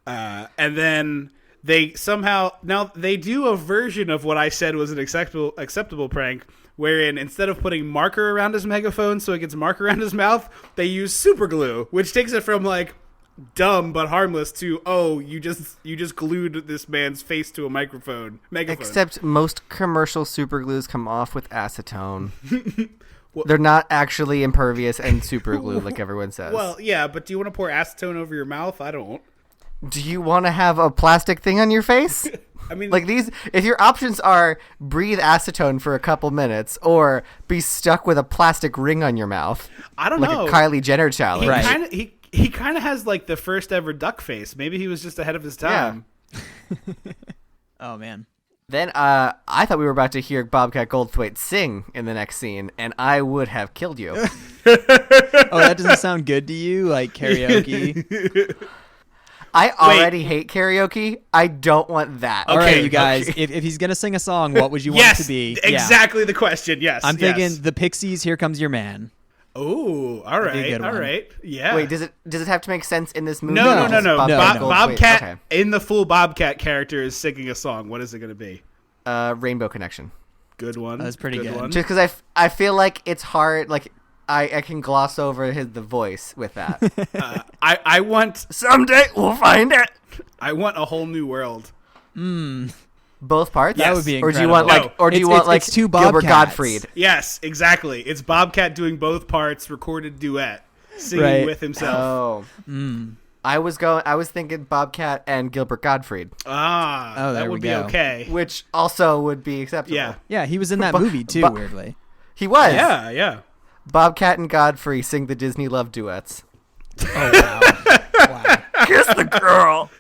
[SPEAKER 1] And then they somehow now they do a version of what I said was an acceptable prank, wherein instead of putting marker around his megaphone so it gets marker around his mouth, they use super glue, which takes it from like dumb but harmless to you just glued this man's face to a megaphone.
[SPEAKER 2] Except most commercial super glues come off with acetone. They're not actually impervious and super glue like everyone says.
[SPEAKER 1] Well, yeah, but do you want to pour acetone over your mouth? I don't.
[SPEAKER 2] do you want to have a plastic thing on your face?
[SPEAKER 1] I mean,
[SPEAKER 2] Like these, if your options are breathe acetone for a couple minutes or be stuck with a plastic ring on your mouth,
[SPEAKER 1] I don't
[SPEAKER 2] like
[SPEAKER 1] know.
[SPEAKER 2] a Kylie Jenner challenge.
[SPEAKER 1] He
[SPEAKER 3] Right.
[SPEAKER 1] kind of he kind of has like the first ever duck face. Maybe he was just ahead of his time.
[SPEAKER 3] Oh man.
[SPEAKER 2] Then I thought we were about to hear Bobcat Goldthwait sing in the next scene, and I would have killed you.
[SPEAKER 3] Oh, that doesn't sound good to you, like karaoke.
[SPEAKER 2] I already hate karaoke. I don't want that.
[SPEAKER 3] All right,
[SPEAKER 1] Okay,
[SPEAKER 3] you guys.
[SPEAKER 1] okay.
[SPEAKER 3] If he's gonna sing a song, what would you want
[SPEAKER 1] Yes,
[SPEAKER 3] it to be? Yeah.
[SPEAKER 1] exactly the question. Yes,
[SPEAKER 3] I'm
[SPEAKER 1] yes.
[SPEAKER 3] thinking the Pixies. Here Comes Your Man.
[SPEAKER 1] Oh, all
[SPEAKER 3] That'd be a
[SPEAKER 1] right,
[SPEAKER 3] good
[SPEAKER 1] all
[SPEAKER 3] one.
[SPEAKER 1] right. Yeah.
[SPEAKER 2] Wait, does it have to make sense in this movie?
[SPEAKER 1] No,
[SPEAKER 2] or
[SPEAKER 1] no, no,
[SPEAKER 2] just
[SPEAKER 1] no.
[SPEAKER 2] Bobcat
[SPEAKER 3] no.
[SPEAKER 2] Goldthwait?
[SPEAKER 1] Bobcat
[SPEAKER 2] Okay.
[SPEAKER 1] in the full Bobcat character is singing a song. What is it going to be?
[SPEAKER 2] Rainbow Connection.
[SPEAKER 1] Good one.
[SPEAKER 3] That's pretty good.
[SPEAKER 1] One.
[SPEAKER 2] Just because I feel like it's hard. Like I can gloss over the voice with that.
[SPEAKER 1] I want
[SPEAKER 2] Someday we'll find it.
[SPEAKER 1] a whole new world.
[SPEAKER 2] Both parts.
[SPEAKER 1] That
[SPEAKER 3] would be
[SPEAKER 2] Or do you want
[SPEAKER 3] incredible.
[SPEAKER 2] like? Or do you
[SPEAKER 3] It's-
[SPEAKER 2] want
[SPEAKER 3] it's-
[SPEAKER 2] like
[SPEAKER 3] it's two
[SPEAKER 2] Gilbert
[SPEAKER 3] Bobcats.
[SPEAKER 2] Gottfried?
[SPEAKER 1] Yes, exactly. It's Bobcat doing both parts, recorded duet, singing
[SPEAKER 3] Right.
[SPEAKER 1] with himself.
[SPEAKER 2] Oh. I was thinking Bobcat and Gilbert Gottfried,
[SPEAKER 3] Oh,
[SPEAKER 1] that
[SPEAKER 3] there
[SPEAKER 1] would
[SPEAKER 3] we
[SPEAKER 1] be
[SPEAKER 3] go.
[SPEAKER 1] okay.
[SPEAKER 2] which also would be acceptable.
[SPEAKER 1] Yeah.
[SPEAKER 3] Yeah, he was in that
[SPEAKER 2] Bo-
[SPEAKER 3] movie too.
[SPEAKER 2] Bo-
[SPEAKER 3] Weirdly.
[SPEAKER 2] He was.
[SPEAKER 1] Yeah, yeah.
[SPEAKER 2] Bobcat and Godfrey sing the Disney love duets.
[SPEAKER 3] Oh wow.
[SPEAKER 2] Kiss the girl.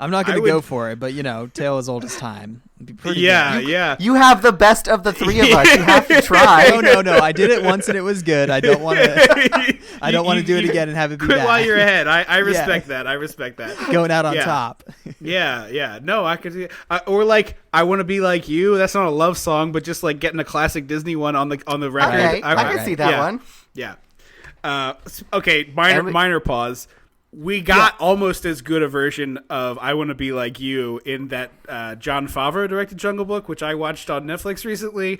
[SPEAKER 3] I'm not gonna
[SPEAKER 1] I would-
[SPEAKER 3] go for it, but tale as old as time. It'd be pretty
[SPEAKER 1] Yeah,
[SPEAKER 3] good.
[SPEAKER 1] yeah.
[SPEAKER 2] You have the best of the three of us. You have to try.
[SPEAKER 3] No. I did it once and it was good. I don't want to. I don't want to do it again and have it be
[SPEAKER 1] Quit
[SPEAKER 3] bad.
[SPEAKER 1] while you're ahead. I respect that. I respect that.
[SPEAKER 3] Going out on
[SPEAKER 1] Yeah.
[SPEAKER 3] top.
[SPEAKER 1] Yeah, yeah. No, I could see. Or like, I want to be like you. That's not a love song, but just like getting a classic Disney one on the record.
[SPEAKER 2] Okay, I can see that
[SPEAKER 1] yeah,
[SPEAKER 2] one.
[SPEAKER 1] Yeah. Okay. Minor pause. We got almost as good a version of "I Want to Be Like You" in that Jon Favreau directed Jungle Book, which I watched on Netflix recently.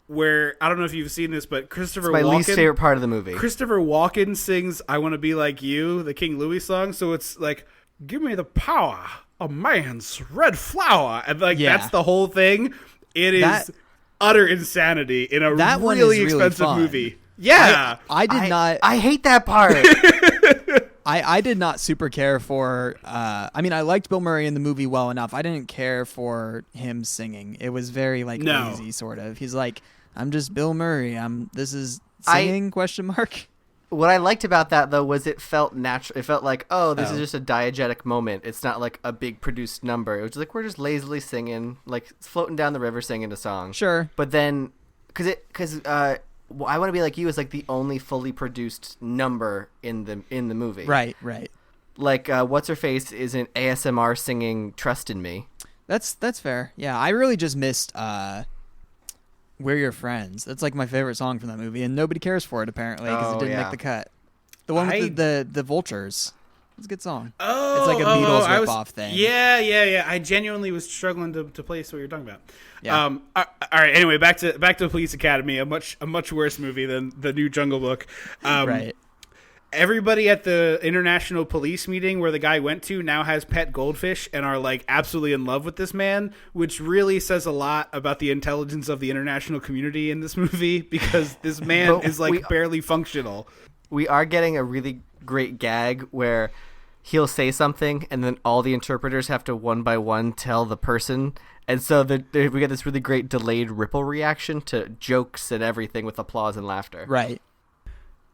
[SPEAKER 1] Where I don't know if you've seen this, but Christopher
[SPEAKER 2] My
[SPEAKER 1] Walken.
[SPEAKER 2] least favorite part of the movie.
[SPEAKER 1] Christopher Walken sings "I Want to Be Like You," the King Louis song. So it's like, "Give me the power, a man's red flower," and like
[SPEAKER 3] Yeah.
[SPEAKER 1] that's the whole thing. It is
[SPEAKER 3] That-
[SPEAKER 1] utter insanity in a
[SPEAKER 3] That one
[SPEAKER 1] really
[SPEAKER 3] is really
[SPEAKER 1] expensive
[SPEAKER 3] fun.
[SPEAKER 1] movie. Yeah,
[SPEAKER 3] I did not.
[SPEAKER 2] I hate that part.
[SPEAKER 3] I did not super care for. I mean, I liked Bill Murray in the movie well enough. I didn't care for him singing. It was very like
[SPEAKER 1] No.
[SPEAKER 3] lazy, sort of. He's like, I'm just Bill Murray. This is
[SPEAKER 2] I-
[SPEAKER 3] singing? Question mark.
[SPEAKER 2] What I liked about that though was it felt natural. It felt like, oh, this is
[SPEAKER 3] Oh.
[SPEAKER 2] just a diegetic moment. It's not like a big produced number. It was just like we're just lazily singing, like floating down the river singing a song.
[SPEAKER 3] Sure.
[SPEAKER 2] But then, because I Want to Be Like You is like the only fully produced number in the movie.
[SPEAKER 3] Right.
[SPEAKER 2] Like what's her face isn't ASMR singing "Trust in Me."
[SPEAKER 3] That's fair. Yeah, I really just missed "We're Your Friends." That's like my favorite song from that movie, and nobody cares for it apparently because
[SPEAKER 2] Oh,
[SPEAKER 3] it didn't
[SPEAKER 2] yeah.
[SPEAKER 3] make the cut. The one with the vultures. It's a good song.
[SPEAKER 1] Oh,
[SPEAKER 3] It's like a Beatles
[SPEAKER 1] I was-
[SPEAKER 3] ripoff thing.
[SPEAKER 1] Yeah. I genuinely was struggling to place what you're talking about.
[SPEAKER 3] Yeah.
[SPEAKER 1] All right. Anyway, back to Police Academy, a much worse movie than the new Jungle Book.
[SPEAKER 3] Right.
[SPEAKER 1] everybody at the international police meeting where the guy went to now has pet goldfish and are like absolutely in love with this man, which really says a lot about the intelligence of the international community in this movie, because this man
[SPEAKER 2] But
[SPEAKER 1] is like barely functional.
[SPEAKER 2] We are getting a really great gag where he'll say something and then all the interpreters have to one by one tell the person. And so we get this really great delayed ripple reaction to jokes and everything with applause and laughter.
[SPEAKER 3] Right.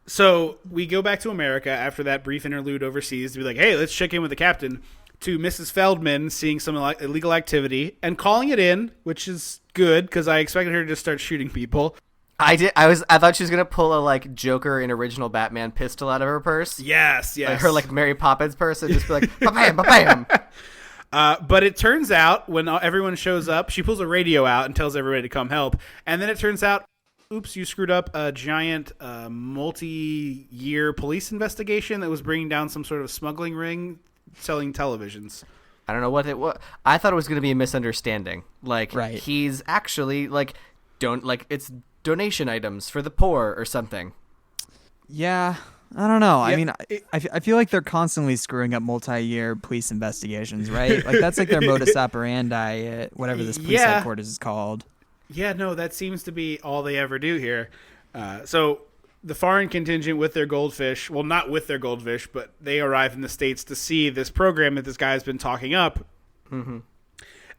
[SPEAKER 1] So we go back to America after that brief interlude overseas to be like, hey, let's check in with the captain, to Mrs. Feldman seeing some illegal activity and calling it in, which is good because I expected her to just start shooting people.
[SPEAKER 2] I thought she was gonna pull a like Joker in original Batman pistol out of her purse.
[SPEAKER 1] Yes.
[SPEAKER 2] Like her like Mary Poppins purse, and just be like, ba-bam, ba-bam.
[SPEAKER 1] But it turns out when everyone shows up, she pulls a radio out and tells everybody to come help. And then it turns out, oops, you screwed up a giant multi-year police investigation that was bringing down some sort of smuggling ring selling televisions.
[SPEAKER 2] I don't know what it was. I thought it was going to be a misunderstanding. Like,
[SPEAKER 3] Right.
[SPEAKER 2] he's actually like, it's donation items for the poor or something.
[SPEAKER 3] Yeah, I don't know. I
[SPEAKER 1] Yeah,
[SPEAKER 3] mean, I feel like they're constantly screwing up multi-year police investigations, right? Like that's like their modus operandi at whatever this police
[SPEAKER 1] Yeah.
[SPEAKER 3] headquarters is called.
[SPEAKER 1] Yeah, no, that seems to be all they ever do here. So the foreign contingent with their goldfish, well, not with their goldfish, but they arrive in the States to see this program that this guy's been talking up. Mm-hmm.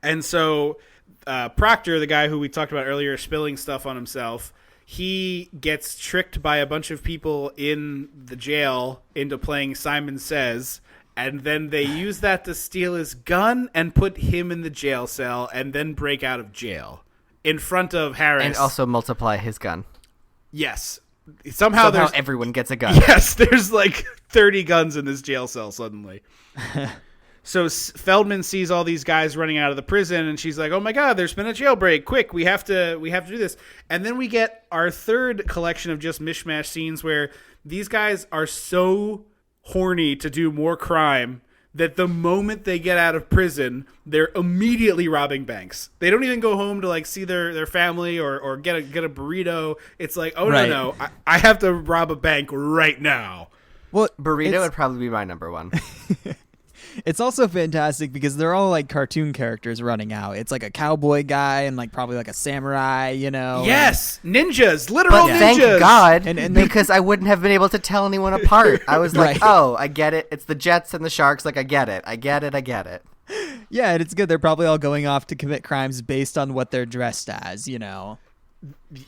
[SPEAKER 1] And so Proctor, the guy who we talked about earlier, spilling stuff on himself, he gets tricked by a bunch of people in the jail into playing Simon Says, and then they use that to steal his gun and put him in the jail cell and then break out of jail in front of Harris.
[SPEAKER 2] And also multiply his gun.
[SPEAKER 1] Yes. Somehow
[SPEAKER 2] Somehow
[SPEAKER 1] there's
[SPEAKER 2] everyone gets a gun.
[SPEAKER 1] Yes, there's like 30 guns in this jail cell suddenly. So Feldman sees all these guys running out of the prison, and she's like, "Oh my God, there's been a jailbreak! Quick, we have to do this." And then we get our third collection of just mishmash scenes where these guys are so horny to do more crime that the moment they get out of prison, they're immediately robbing banks. They don't even go home to like see their family or get a burrito. It's like, oh
[SPEAKER 3] Right.
[SPEAKER 1] no, I have to rob a bank right now.
[SPEAKER 3] Well,
[SPEAKER 2] Burrito would probably be my number one.
[SPEAKER 3] It's also fantastic because they're all like cartoon characters running out. It's like a cowboy guy and like probably like a samurai, you know.
[SPEAKER 1] Yes, ninjas, literal
[SPEAKER 2] But
[SPEAKER 1] ninjas.
[SPEAKER 2] thank God,
[SPEAKER 3] And
[SPEAKER 2] because I wouldn't have been able to tell anyone apart. I was like,
[SPEAKER 3] Right.
[SPEAKER 2] oh, I get it. It's the Jets and the Sharks. Like, I get it. I get it.
[SPEAKER 3] Yeah, and it's good. They're probably all going off to commit crimes based on what they're dressed as, you know.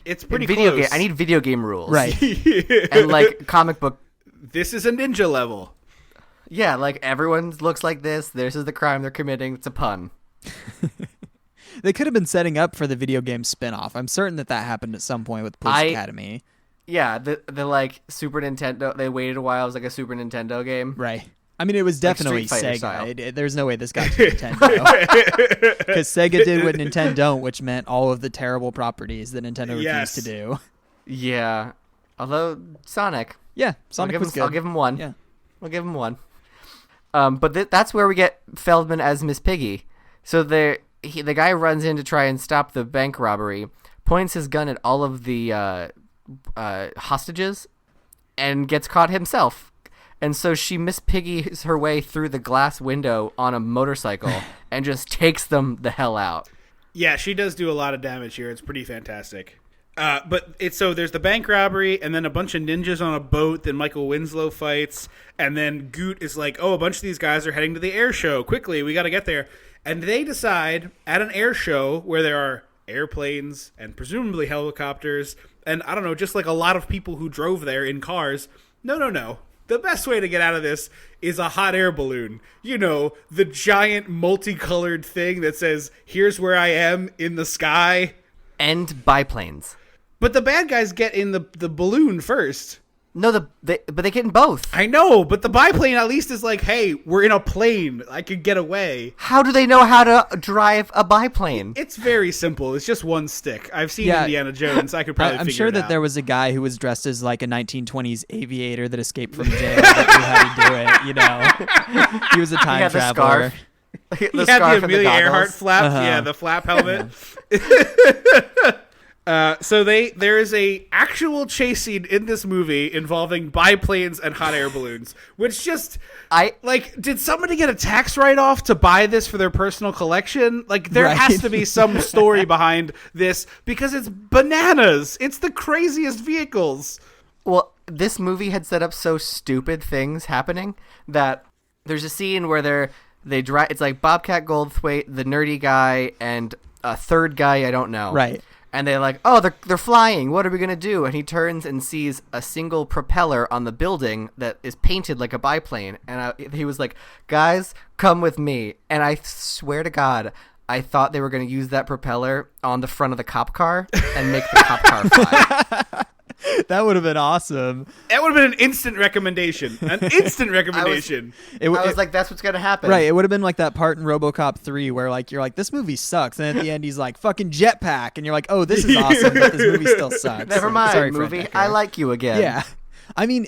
[SPEAKER 1] It's pretty
[SPEAKER 2] Video game.
[SPEAKER 1] close.
[SPEAKER 2] I need video game rules.
[SPEAKER 3] Right.
[SPEAKER 2] And like comic book.
[SPEAKER 1] This is a ninja level.
[SPEAKER 2] Yeah, like everyone looks like this. This is the crime they're committing. It's a pun.
[SPEAKER 3] They could have been setting up for the video game spin-off. I'm certain that happened at some point with Police Academy.
[SPEAKER 2] Yeah, the like Super Nintendo. They waited a while. It was like a Super Nintendo game.
[SPEAKER 3] Right. I mean, it was definitely
[SPEAKER 2] Street Fighter
[SPEAKER 3] Sega.
[SPEAKER 2] style.
[SPEAKER 3] There's no way this got to Nintendo. Because Sega did what Nintendo don't, which meant all of the terrible properties that Nintendo
[SPEAKER 1] Yes.
[SPEAKER 3] refused to do.
[SPEAKER 2] Yeah. Although Sonic.
[SPEAKER 3] Yeah, Sonic was good.
[SPEAKER 2] I'll give him one.
[SPEAKER 3] Yeah.
[SPEAKER 2] I'll give him one. But that's where we get Feldman as Miss Piggy. So the guy runs in to try and stop the bank robbery, points his gun at all of the hostages, and gets caught himself. And so she Miss Piggies her way through the glass window on a motorcycle and just takes them the hell out.
[SPEAKER 1] Yeah, she does do a lot of damage here. It's pretty fantastic. But it's so there's the bank robbery and then a bunch of ninjas on a boat that Michael Winslow fights. And then Goot is like, oh, a bunch of these guys are heading to the air show. Quickly, we got to get there. And they decide at an air show where there are airplanes and presumably helicopters and I don't know, just like a lot of people who drove there in cars. No. The best way to get out of this is a hot air balloon. You know, the giant multicolored thing that says, here's where I am in the sky.
[SPEAKER 2] And biplanes.
[SPEAKER 1] But the bad guys get in the balloon first.
[SPEAKER 2] No, but they get in both.
[SPEAKER 1] I know, but the biplane at least is like, hey, we're in a plane. I could get away.
[SPEAKER 2] How do they know how to drive a biplane?
[SPEAKER 1] It's very simple. It's just one stick. I've seen
[SPEAKER 3] Yeah.
[SPEAKER 1] Indiana Jones. I could probably
[SPEAKER 3] I'm
[SPEAKER 1] figure
[SPEAKER 3] sure
[SPEAKER 1] it
[SPEAKER 3] that
[SPEAKER 1] out.
[SPEAKER 3] there was a guy who was dressed as like a 1920s aviator that escaped from jail that knew how to do it, you know. He was a time
[SPEAKER 2] He had the
[SPEAKER 3] traveler.
[SPEAKER 2] scarf.
[SPEAKER 1] He had the Amelia Earhart flap.
[SPEAKER 3] Uh-huh.
[SPEAKER 1] Yeah, the flap helmet. So there is a actual chase scene in this movie involving biplanes and hot air balloons, which just did somebody get a tax write-off to buy this for their personal collection? Like, there
[SPEAKER 3] Right.
[SPEAKER 1] has to be some story behind this because it's bananas. It's the craziest vehicles.
[SPEAKER 2] Well, this movie had set up so stupid things happening that there's a scene where they drive. It's like Bobcat Goldthwait, the nerdy guy, and a third guy I don't know.
[SPEAKER 3] Right.
[SPEAKER 2] And they're like, oh, they're flying. What are we going to do? And he turns and sees a single propeller on the building that is painted like a biplane. And he was like, guys, come with me. And I swear to God, I thought they were going to use that propeller on the front of the cop car and make the cop car fly.
[SPEAKER 3] That would have been awesome.
[SPEAKER 1] That would have been an instant recommendation. An instant recommendation.
[SPEAKER 2] I was like, that's what's going to happen.
[SPEAKER 3] Right, it would have been like that part in RoboCop 3 where like you're like, this movie sucks, and at the end he's like, fucking jetpack, and you're like, oh, this is awesome, but this movie still sucks.
[SPEAKER 2] Never mind,
[SPEAKER 3] Sorry, Fred
[SPEAKER 2] movie.
[SPEAKER 3] Decker.
[SPEAKER 2] I like you again.
[SPEAKER 3] Yeah. I mean,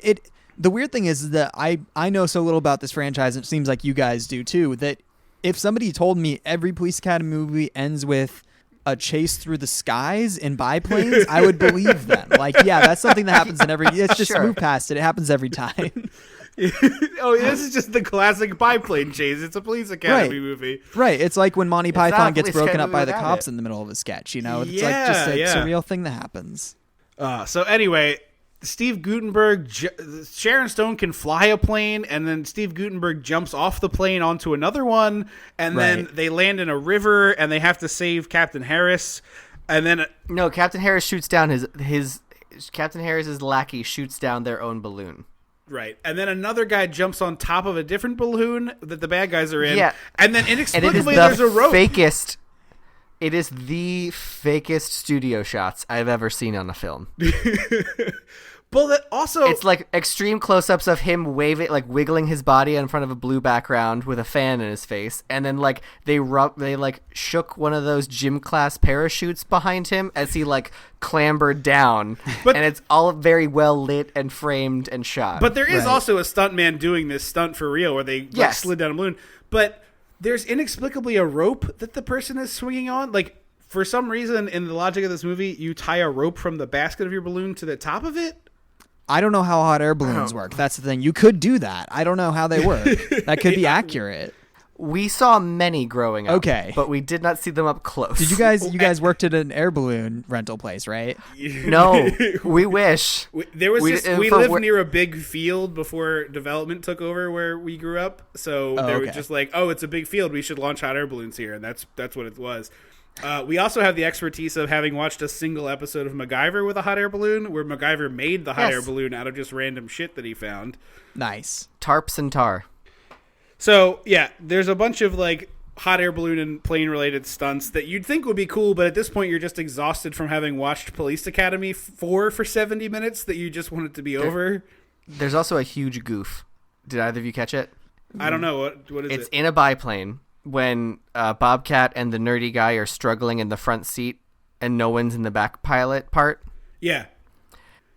[SPEAKER 3] the weird thing is that I know so little about this franchise, and it seems like you guys do too, that if somebody told me every Police Academy movie ends with a chase through the skies in biplanes, I would believe them. Like, yeah, that's something that happens in every... Let's just
[SPEAKER 2] Sure.
[SPEAKER 3] move past it. It happens every time.
[SPEAKER 1] Oh, this is just the classic biplane chase. It's a Police Academy
[SPEAKER 3] Right.
[SPEAKER 1] movie.
[SPEAKER 3] Right. It's like when Monty
[SPEAKER 2] not
[SPEAKER 3] Python
[SPEAKER 2] a
[SPEAKER 3] gets
[SPEAKER 2] Police
[SPEAKER 3] broken
[SPEAKER 2] Academy
[SPEAKER 3] up by the
[SPEAKER 2] without
[SPEAKER 3] cops
[SPEAKER 2] it.
[SPEAKER 3] in the middle of a sketch, you know? It's like
[SPEAKER 1] Yeah,
[SPEAKER 3] just a
[SPEAKER 1] yeah.
[SPEAKER 3] surreal thing that happens.
[SPEAKER 1] So anyway, Steve Guttenberg, Sharon Stone can fly a plane, and then Steve Guttenberg jumps off the plane onto another one, and then
[SPEAKER 3] Right.
[SPEAKER 1] they land in a river, and they have to save Captain Harris, and then
[SPEAKER 2] No, Captain Harris shoots down his Captain Harris's lackey shoots down their own balloon.
[SPEAKER 1] right, and then another guy jumps on top of a different balloon that the bad guys are in,
[SPEAKER 2] Yeah.
[SPEAKER 1] and then
[SPEAKER 2] And it is
[SPEAKER 1] inexplicably there's a
[SPEAKER 2] the
[SPEAKER 1] rope.
[SPEAKER 2] fakest. It is the fakest studio shots I've ever seen on a film.
[SPEAKER 1] But that also,
[SPEAKER 2] It's like extreme close-ups of him waving, like wiggling his body in front of a blue background with a fan in his face, and then like they shook one of those gym class parachutes behind him as he like clambered down,
[SPEAKER 1] But-
[SPEAKER 2] and it's all very well lit and framed and shot.
[SPEAKER 1] but there is
[SPEAKER 3] Right.
[SPEAKER 1] also a stuntman doing this stunt for real, where they like,
[SPEAKER 2] Yes.
[SPEAKER 1] slid down a balloon, but there's inexplicably a rope that the person is swinging on, like. For some reason, in the logic of this movie, you tie a rope from the basket of your balloon to the top of it.
[SPEAKER 3] I don't know how hot air balloons work. That's the thing. You could do that. I don't know how they work. That could be accurate.
[SPEAKER 2] we saw many growing up,
[SPEAKER 3] Okay.
[SPEAKER 2] but we did not see them up close.
[SPEAKER 3] Did you guys worked at an air balloon rental place, right?
[SPEAKER 2] No, we wish.
[SPEAKER 1] There was
[SPEAKER 2] We-
[SPEAKER 1] this,
[SPEAKER 2] and
[SPEAKER 1] we
[SPEAKER 2] for
[SPEAKER 1] lived
[SPEAKER 2] where-
[SPEAKER 1] near a big field before development took over where we grew up, so they were
[SPEAKER 3] okay.
[SPEAKER 1] just like, "Oh, it's a big field. We should launch hot air balloons here," and that's what it was. We also have the expertise of having watched a single episode of MacGyver with a hot air balloon, where MacGyver made the hot
[SPEAKER 2] Yes.
[SPEAKER 1] air balloon out of just random shit that he found.
[SPEAKER 3] Nice.
[SPEAKER 2] Tarps and tar.
[SPEAKER 1] So yeah, there's a bunch of like hot air balloon and plane related stunts that you'd think would be cool, but at this point you're just exhausted from having watched Police Academy 4 for 70 minutes that you just want it to be over.
[SPEAKER 2] There's also a huge goof. Did either of you catch it?
[SPEAKER 1] I don't know what is
[SPEAKER 2] It's
[SPEAKER 1] it.
[SPEAKER 2] in a biplane when Bobcat and the nerdy guy are struggling in the front seat and no one's in the back pilot part.
[SPEAKER 1] Yeah.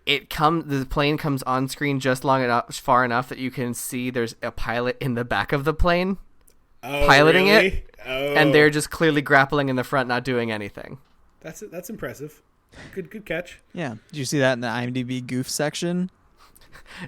[SPEAKER 2] The plane comes on screen just far enough that you can see there's a pilot in the back of the plane
[SPEAKER 1] Oh,
[SPEAKER 2] piloting
[SPEAKER 1] really?
[SPEAKER 2] it,
[SPEAKER 1] Oh.
[SPEAKER 2] and they're just clearly grappling in the front, not doing anything.
[SPEAKER 1] That's impressive. Good catch.
[SPEAKER 3] Yeah. Did you see that in the IMDb goof section?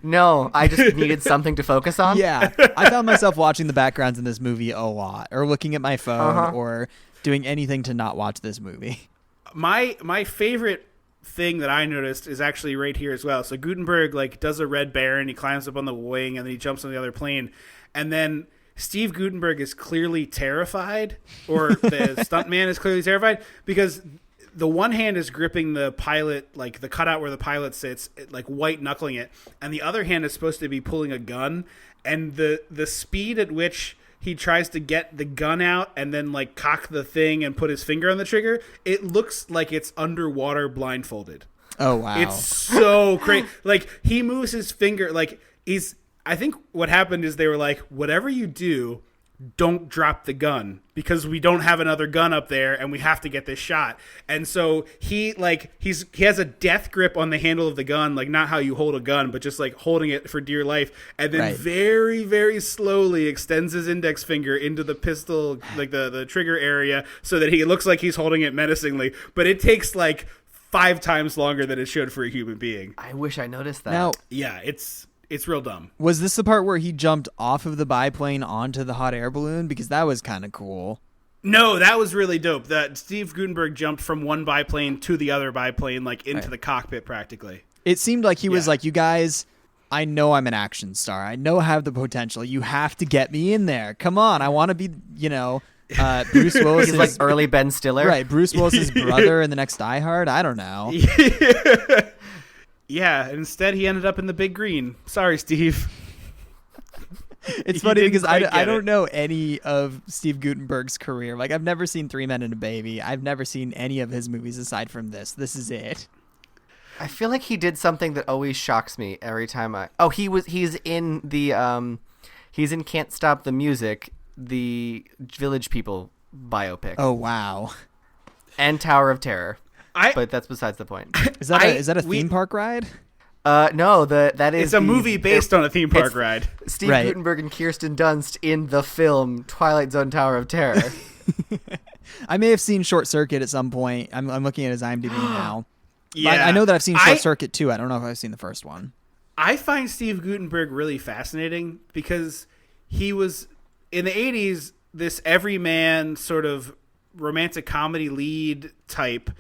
[SPEAKER 2] No, I just needed something to focus on.
[SPEAKER 3] Yeah. I found myself watching the backgrounds in this movie a lot, or looking at my phone, or doing anything to not watch this movie.
[SPEAKER 1] My favorite thing that I noticed is actually right here as well. So Gutenberg like does a Red Baron, he climbs up on the wing, and then he jumps on the other plane, and then Steve Gutenberg is clearly terrified, or the stuntman is clearly terrified, because the one hand is gripping the pilot, like the cutout where the pilot sits, like white knuckling it, and the other hand is supposed to be pulling a gun, and the speed at which he tries to get the gun out and then like cock the thing and put his finger on the trigger, it looks like it's underwater blindfolded.
[SPEAKER 3] Oh, wow.
[SPEAKER 1] It's so crazy. Like he moves his finger, like I think what happened is they were like, whatever you do, don't drop the gun because we don't have another gun up there and we have to get this shot. And so he has a death grip on the handle of the gun, like not how you hold a gun, but just like holding it for dear life. And then
[SPEAKER 3] Right.
[SPEAKER 1] very, very slowly extends his index finger into the pistol, like the trigger area, so that he looks like he's holding it menacingly. But it takes like 5 times longer than it should for a human being.
[SPEAKER 2] I wish I noticed that.
[SPEAKER 3] Now,
[SPEAKER 1] Yeah, it's real dumb.
[SPEAKER 3] was this the part where he jumped off of the biplane onto the hot air balloon? Because that was kind of cool.
[SPEAKER 1] No, that was really dope. That Steve Guttenberg jumped from one biplane to the other biplane, like into the cockpit practically.
[SPEAKER 3] It seemed like he was
[SPEAKER 1] Yeah.
[SPEAKER 3] like, you guys, I know I'm an action star. I know I have the potential. You have to get me in there. Come on. I want to be, Bruce Willis.
[SPEAKER 2] He's like early Ben Stiller.
[SPEAKER 3] Right, Bruce Willis's brother in the next Die Hard. I don't know.
[SPEAKER 1] Yeah, and instead he ended up in the big green. Sorry, Steve.
[SPEAKER 3] It's
[SPEAKER 1] You
[SPEAKER 3] funny
[SPEAKER 1] didn't
[SPEAKER 3] because
[SPEAKER 1] quite
[SPEAKER 3] I
[SPEAKER 1] get
[SPEAKER 3] don't
[SPEAKER 1] it.
[SPEAKER 3] know any of Steve Guttenberg's career. Like, I've never seen Three Men and a Baby. I've never seen any of his movies aside from this. This is it.
[SPEAKER 2] I feel like he did something that always shocks me every time he's in Can't Stop the Music, the Village People biopic.
[SPEAKER 3] Oh, wow.
[SPEAKER 2] And Tower of Terror.
[SPEAKER 1] I
[SPEAKER 2] But that's besides the point.
[SPEAKER 3] Is that a
[SPEAKER 1] we-
[SPEAKER 3] theme park ride?
[SPEAKER 2] No, that is
[SPEAKER 1] it's a movie based on a theme park
[SPEAKER 2] it's
[SPEAKER 1] ride.
[SPEAKER 2] Steve
[SPEAKER 3] Right.
[SPEAKER 2] Guttenberg and Kirsten Dunst in the film Twilight Zone Tower of Terror.
[SPEAKER 3] I may have seen Short Circuit at some point. I'm looking at his IMDb now.
[SPEAKER 1] Yeah,
[SPEAKER 3] I know that I've seen Short Circuit too. I don't know if I've seen the first one.
[SPEAKER 1] I find Steve Guttenberg really fascinating because he was in the 80s this everyman sort of romantic comedy lead type,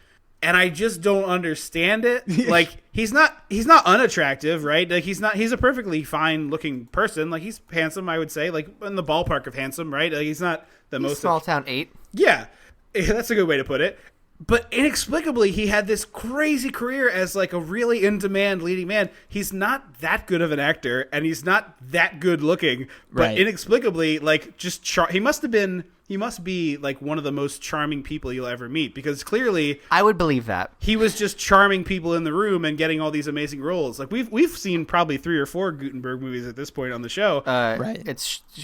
[SPEAKER 1] and I just don't understand it. Like he's not unattractive, right? Like he's a perfectly fine looking person. Like he's handsome, I would say, like in the ballpark of handsome, right? Like he's not the most
[SPEAKER 2] Small Town 8.
[SPEAKER 1] Yeah, that's a good way to put it. But inexplicably, he had this crazy career as like a really in-demand leading man. He's not that good of an actor, and he's not that good looking. But
[SPEAKER 3] Right.
[SPEAKER 1] inexplicably, like just he must be like one of the most charming people you'll ever meet, because clearly
[SPEAKER 2] I would believe that.
[SPEAKER 1] he was just charming people in the room and getting all these amazing roles. Like we've seen probably 3 or 4 Gutenberg movies at this point on the show.
[SPEAKER 3] Right.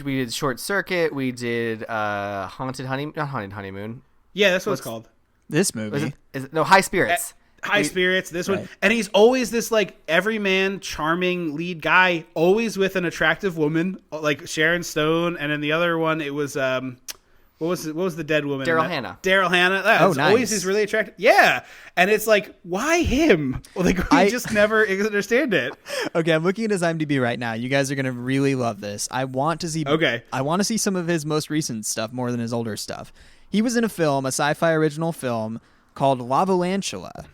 [SPEAKER 2] We did Short Circuit. We did not Haunted Honeymoon.
[SPEAKER 1] Yeah, that's what it's called.
[SPEAKER 3] This movie.
[SPEAKER 2] High Spirits.
[SPEAKER 1] High Spirits, this one.
[SPEAKER 3] Right.
[SPEAKER 1] And he's always this like everyman, charming lead guy, always with an attractive woman, like Sharon Stone, and in the other one it was what was the dead woman?
[SPEAKER 2] Daryl Hannah.
[SPEAKER 1] Daryl Hannah.
[SPEAKER 3] Oh,
[SPEAKER 1] It's
[SPEAKER 3] nice.
[SPEAKER 1] always he's really attractive. Yeah. And it's like, why him? Well, like we just never understand it.
[SPEAKER 3] Okay, I'm looking at his IMDb right now. You guys are gonna really love this. I want to see.
[SPEAKER 1] Okay.
[SPEAKER 3] I want to see some of his most recent stuff more than his older stuff. He was in a sci-fi original film called Lavalantula,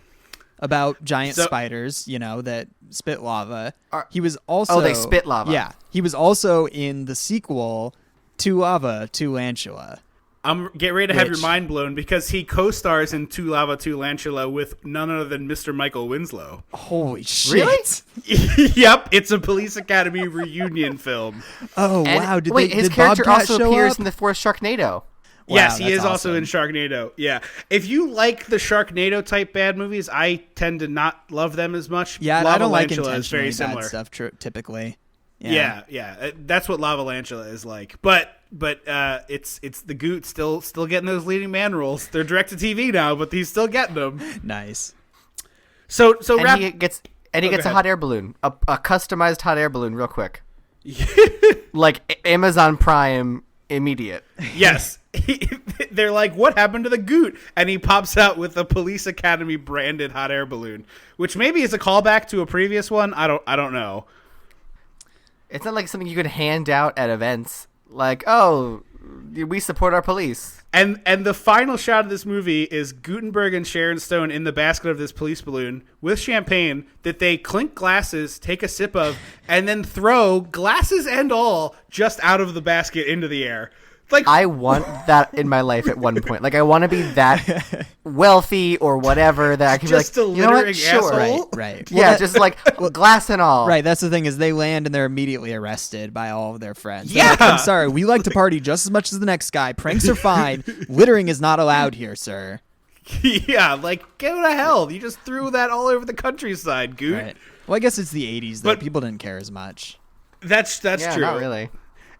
[SPEAKER 3] about giant spiders, that spit lava. He was also
[SPEAKER 2] they spit lava.
[SPEAKER 3] Yeah, he was also in the sequel to Lava to Lantula.
[SPEAKER 1] I'm getting ready to have your
[SPEAKER 3] Which-
[SPEAKER 1] mind blown because he co-stars in Two Lava, Two Lantula with none other than Mr. Michael Winslow.
[SPEAKER 3] Holy shit!
[SPEAKER 2] Really?
[SPEAKER 1] Yep, it's a Police Academy reunion film.
[SPEAKER 3] Oh
[SPEAKER 2] And-
[SPEAKER 3] wow! Did
[SPEAKER 2] wait,
[SPEAKER 3] they,
[SPEAKER 2] his
[SPEAKER 3] did
[SPEAKER 2] character
[SPEAKER 3] Bobcat
[SPEAKER 2] also
[SPEAKER 3] show
[SPEAKER 2] appears
[SPEAKER 3] up?
[SPEAKER 2] in the fourth Sharknado.
[SPEAKER 1] Yes, he
[SPEAKER 3] that's
[SPEAKER 1] is also in
[SPEAKER 3] awesome.
[SPEAKER 1] Sharknado. Yeah. If you like the Sharknado type bad movies, I tend to not love them as much.
[SPEAKER 3] Yeah, I don't like
[SPEAKER 1] Lavalantula is very
[SPEAKER 3] intentionally
[SPEAKER 1] similar.
[SPEAKER 3] bad stuff. Typically.
[SPEAKER 1] Yeah. That's what Lavalantula is like. But it's the Goot still getting those leading man roles. They're direct to TV now, but he's still getting them.
[SPEAKER 3] Nice.
[SPEAKER 1] So
[SPEAKER 2] And
[SPEAKER 1] wrap.
[SPEAKER 2] he gets
[SPEAKER 1] go
[SPEAKER 2] a
[SPEAKER 1] ahead.
[SPEAKER 2] hot air balloon, a customized hot air balloon, real quick. Like Amazon Prime immediate.
[SPEAKER 1] Yes. They're like, what happened to the Goot? And he pops out with a Police Academy branded hot air balloon, which maybe is a callback to a previous one. I don't know.
[SPEAKER 2] It's not like something you could hand out at events. Like, oh, we support our police.
[SPEAKER 1] And the final shot of this movie is Gutenberg and Sharon Stone in the basket of this police balloon with champagne that they clink glasses, take a sip of, and then throw glasses and all just out of the basket into the air. Like
[SPEAKER 2] I want that in my life at one point. Like, I want to be that wealthy or whatever that I can
[SPEAKER 1] Just
[SPEAKER 2] be
[SPEAKER 1] a
[SPEAKER 2] like, you know what?
[SPEAKER 1] littering
[SPEAKER 2] Sure.
[SPEAKER 1] asshole?
[SPEAKER 3] Right.
[SPEAKER 2] Yeah,
[SPEAKER 3] Well,
[SPEAKER 2] just like glass and all.
[SPEAKER 3] Right, that's the thing is they land and they're immediately arrested by all of their friends.
[SPEAKER 1] Yeah!
[SPEAKER 3] They're like, I'm sorry, we like to party just as much as the next guy. Pranks are fine. Littering is not allowed here, sir.
[SPEAKER 1] yeah, like go to hell. You just threw that all over the countryside, Goot.
[SPEAKER 3] Right. Well, I guess it's the 80s, though.
[SPEAKER 1] But-
[SPEAKER 3] People didn't care as much.
[SPEAKER 1] That's
[SPEAKER 2] Yeah,
[SPEAKER 1] true.
[SPEAKER 2] not really.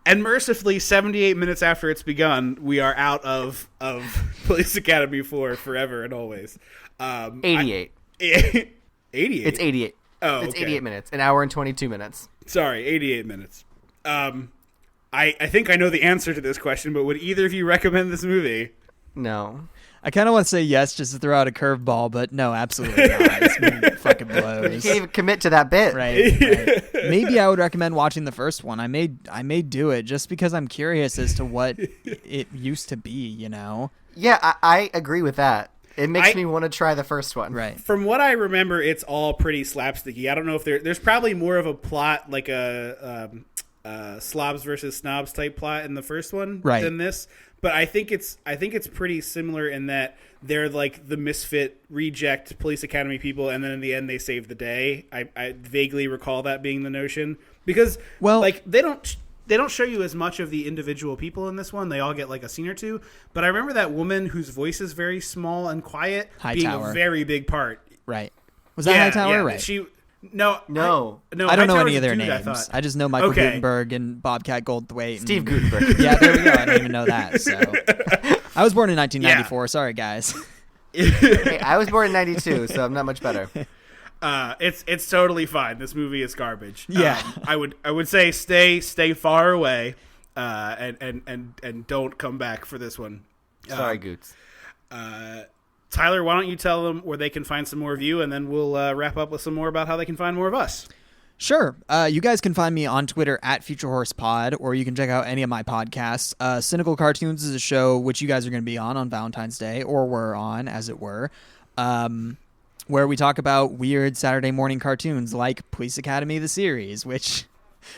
[SPEAKER 1] And mercifully, 78 minutes after it's begun, we are out of Police Academy 4 forever and always.
[SPEAKER 2] 88.
[SPEAKER 1] 88.
[SPEAKER 2] It's 88.
[SPEAKER 1] Oh,
[SPEAKER 2] It's
[SPEAKER 1] okay.
[SPEAKER 2] 88 minutes. An hour and 22 minutes.
[SPEAKER 1] Sorry, 88 minutes. I think I know the answer to this question, but would either of you recommend this movie?
[SPEAKER 2] No.
[SPEAKER 3] I kind of want to say yes just to throw out a curveball, but no, absolutely not. This movie fucking
[SPEAKER 2] You
[SPEAKER 3] blows.
[SPEAKER 2] can't even commit to that bit.
[SPEAKER 3] Right. Maybe I would recommend watching the first one. I may do it just because I'm curious as to what it used to be, you know?
[SPEAKER 2] Yeah, I agree with that. It makes me want to try the first one.
[SPEAKER 3] Right.
[SPEAKER 1] From what I remember, it's all pretty slapsticky. I don't know if there's probably more of a plot, like a slobs versus snobs type plot in the first one
[SPEAKER 3] Right.
[SPEAKER 1] than this. But I think it's pretty similar in that they're like the misfit reject police academy people, and then in the end they save the day. I vaguely recall that being the notion because like they don't show you as much of the individual people in this one. They all get like a scene or two. But I remember that woman whose voice is very small and quiet being
[SPEAKER 3] Hightower.
[SPEAKER 1] a very big part.
[SPEAKER 3] Right. Was that Hightower?
[SPEAKER 1] Yeah,
[SPEAKER 3] Right.
[SPEAKER 1] No.
[SPEAKER 3] I don't know any of their
[SPEAKER 1] dude,
[SPEAKER 3] names. I just know Michael
[SPEAKER 1] Okay.
[SPEAKER 3] Gutenberg and Bobcat Goldthwait. And,
[SPEAKER 2] Steve Gutenberg.
[SPEAKER 3] Yeah, there we go. I didn't even know that. So I was born in 1994. Sorry, guys.
[SPEAKER 2] Hey, I was born in 92, so I'm not much better.
[SPEAKER 1] It's totally fine. This movie is garbage.
[SPEAKER 3] Yeah.
[SPEAKER 1] I would say stay far away, and don't come back for this one.
[SPEAKER 2] Sorry, Goots.
[SPEAKER 1] Tyler, why don't you tell them where they can find some more of you, and then we'll wrap up with some more about how they can find more of us.
[SPEAKER 3] Sure. You guys can find me on Twitter at FutureHorsePod, or you can check out any of my podcasts. Cynical Cartoons is a show which you guys are going to be on Valentine's Day, or were on, as it were, where we talk about weird Saturday morning cartoons like Police Academy the series, which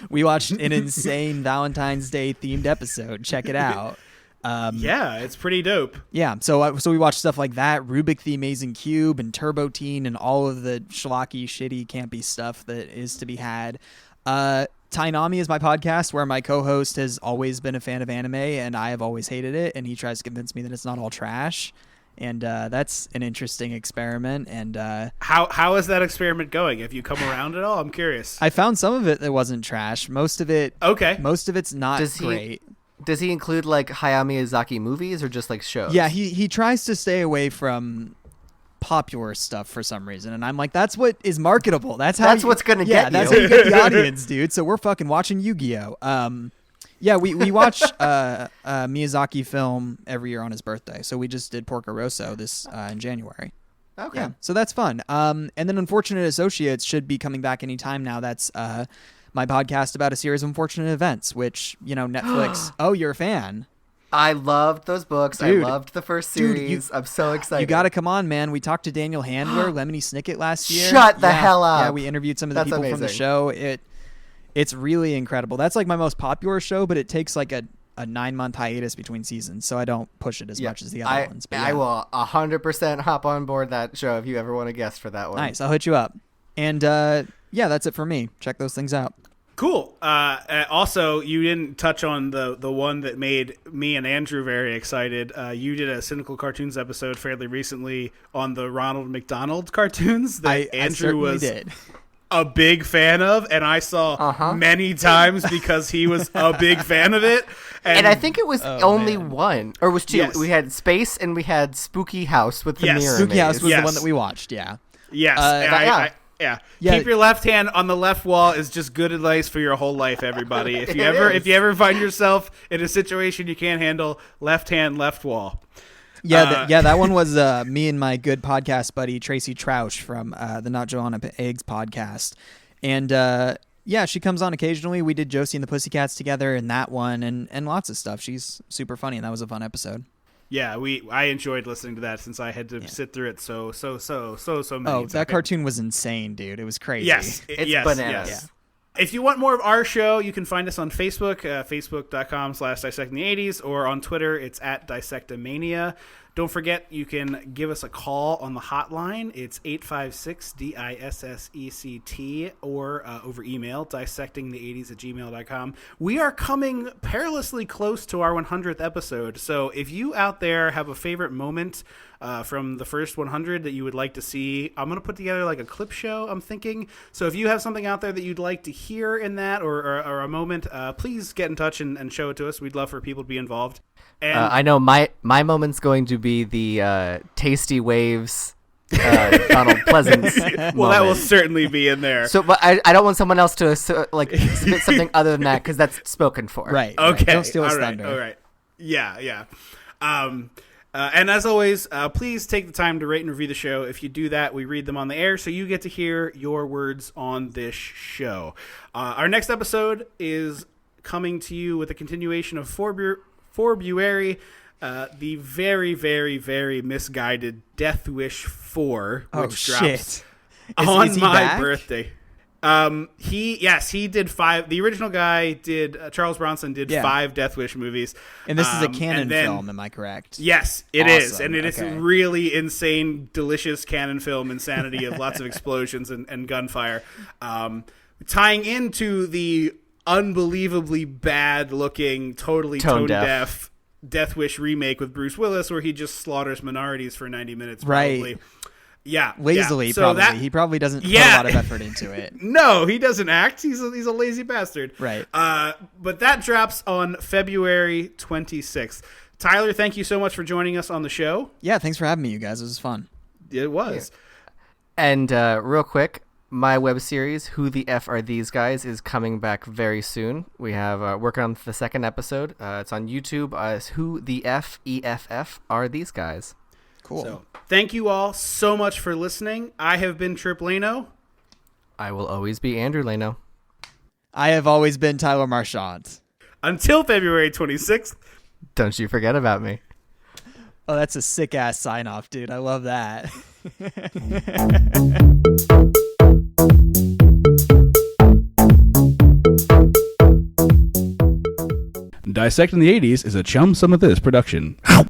[SPEAKER 3] we watched an insane Valentine's Day themed episode. Check it out.
[SPEAKER 1] Yeah, it's pretty dope.
[SPEAKER 3] Yeah, so we watched stuff like that, Rubik the Amazing Cube, and Turbo Teen, and all of the schlocky, shitty, campy stuff that is to be had. Tainami is my podcast, where my co-host has always been a fan of anime, and I have always hated it, and he tries to convince me that it's not all trash. And that's an interesting experiment. And
[SPEAKER 1] How is that experiment going? Have you come around at all? I'm curious.
[SPEAKER 3] I found some of it that wasn't trash. Most of it's not great.
[SPEAKER 2] Does he include like Hayao Miyazaki movies or just like shows?
[SPEAKER 3] Yeah, he tries to stay away from popular stuff for some reason, and I'm like, that's what is marketable. That's
[SPEAKER 2] what's gonna get you.
[SPEAKER 3] That's how you get the audience, dude. So we're fucking watching Yu-Gi-Oh. Yeah, we watch Miyazaki film every year on his birthday. So we just did Porco Rosso this in January.
[SPEAKER 2] Okay.
[SPEAKER 3] Yeah, so that's fun. And then Unfortunate Associates should be coming back anytime now. That's my podcast about a series of unfortunate events, which, you know, Netflix. Oh, you're a fan.
[SPEAKER 2] I loved those books.
[SPEAKER 3] Dude.
[SPEAKER 2] I loved the first
[SPEAKER 3] Dude,
[SPEAKER 2] series. I'm so excited.
[SPEAKER 3] You got to come on, man. We talked to Daniel Handler, Lemony Snicket last year.
[SPEAKER 2] Shut the hell up.
[SPEAKER 3] Yeah, we interviewed some of the
[SPEAKER 2] That's
[SPEAKER 3] people from the
[SPEAKER 2] amazing.
[SPEAKER 3] show. It's really incredible. That's like my most popular show, but it takes like a 9-month hiatus between seasons, so I don't push it as much as the other ones. But
[SPEAKER 2] I will 100% hop on board that show if you ever want to guest for that one.
[SPEAKER 3] Nice. I'll hit you up. And yeah, that's it for me. Check those things out.
[SPEAKER 1] Cool. Also, you didn't touch on the one that made me and Andrew very excited. You did a Cynical Cartoons episode fairly recently on the Ronald McDonald cartoons that Andrew was a big fan of, and I saw many times because he was a big fan of it.
[SPEAKER 2] And I think it was only one, or it was two.
[SPEAKER 1] Yes.
[SPEAKER 2] We had Space and we had Spooky House with the
[SPEAKER 1] Yes.
[SPEAKER 2] mirror.
[SPEAKER 3] Spooky House was
[SPEAKER 1] Yes.
[SPEAKER 3] the one that we watched. Yeah.
[SPEAKER 1] Yes.
[SPEAKER 2] Yeah.
[SPEAKER 1] Keep your left hand on the left wall is just good advice for your whole life, everybody. If you ever find yourself in a situation you can't handle, left hand, left wall.
[SPEAKER 3] Yeah, that one was me and my good podcast buddy Tracy Troush from the Not Joanna Eggs podcast, and yeah, she comes on occasionally. We did Josie and the Pussycats together in that one, and lots of stuff. She's super funny, and that was a fun episode.
[SPEAKER 1] Yeah, I enjoyed listening to that since I had to sit through it so many times.
[SPEAKER 3] That cartoon was insane, dude. It was crazy.
[SPEAKER 1] Yes,
[SPEAKER 2] It's bananas.
[SPEAKER 1] Yes. If you want more of our show, you can find us on Facebook, facebook.com/dissecting the 80s, or on Twitter, it's at Dissectomania. Don't forget, you can give us a call on the hotline. It's 856-DISSECT, or over email, dissectingthe80s@gmail.com. We are coming perilously close to our 100th episode, so if you out there have a favorite moment from the first 100 that you would like to see, I'm going to put together like a clip show, I'm thinking. So if you have something out there that you'd like to hear in that, or a moment, please get in touch and show it to us. We'd love for people to be involved. And
[SPEAKER 2] I know my moment's going to be the Tasty Waves Donald Pleasance
[SPEAKER 1] well, that will certainly be in there.
[SPEAKER 2] So, but I don't want someone else to submit something other than that, because that's spoken for.
[SPEAKER 3] Right.
[SPEAKER 1] Okay.
[SPEAKER 3] Don't steal his
[SPEAKER 1] All right.
[SPEAKER 3] thunder.
[SPEAKER 1] All right. Yeah. And as always, please take the time to rate and review the show. If you do that, we read them on the air, so you get to hear your words on this show. Our next episode is coming to you with a continuation of February, the very, very, very misguided Death Wish 4, which drops on
[SPEAKER 3] is he
[SPEAKER 1] my
[SPEAKER 3] back?
[SPEAKER 1] birthday. He did 5. The original guy did Charles Bronson did 5 Death Wish movies,
[SPEAKER 3] And this is a canon
[SPEAKER 1] and then-
[SPEAKER 3] film, am I correct?
[SPEAKER 1] Yes, it is,
[SPEAKER 3] Awesome.
[SPEAKER 1] and it is
[SPEAKER 3] Okay.
[SPEAKER 1] really insane, delicious canon film insanity of lots of explosions and gunfire, tying into the unbelievably bad-looking, totally tone-deaf Death Wish remake with Bruce Willis, where he just slaughters minorities for 90 minutes, probably.
[SPEAKER 3] Right.
[SPEAKER 1] Yeah,
[SPEAKER 3] Lazily,
[SPEAKER 1] yeah. So
[SPEAKER 3] probably.
[SPEAKER 1] that-
[SPEAKER 3] He probably doesn't put a
[SPEAKER 1] Yeah.
[SPEAKER 3] lot of effort into it.
[SPEAKER 1] No, he doesn't act. He's a lazy bastard.
[SPEAKER 3] Right.
[SPEAKER 1] But that drops on February 26th. Tyler, thank you so much for joining us on the show.
[SPEAKER 3] Yeah, thanks for having me, you guys. It was fun.
[SPEAKER 1] It was.
[SPEAKER 2] And real quick, my web series, Who the F Are These Guys, is coming back very soon. We have working on the second episode. It's on YouTube as Who the F Are These Guys.
[SPEAKER 3] Cool.
[SPEAKER 1] So, thank you all so much for listening. I have been Trip Lano.
[SPEAKER 2] I will always be Andrew Leno.
[SPEAKER 3] I have always been Tyler Marchand.
[SPEAKER 1] Until February 26th.
[SPEAKER 2] Don't you forget about me.
[SPEAKER 3] Oh, that's a sick-ass sign-off, dude. I love that.
[SPEAKER 1] Dissecting the 80s is a Chum Some of This production.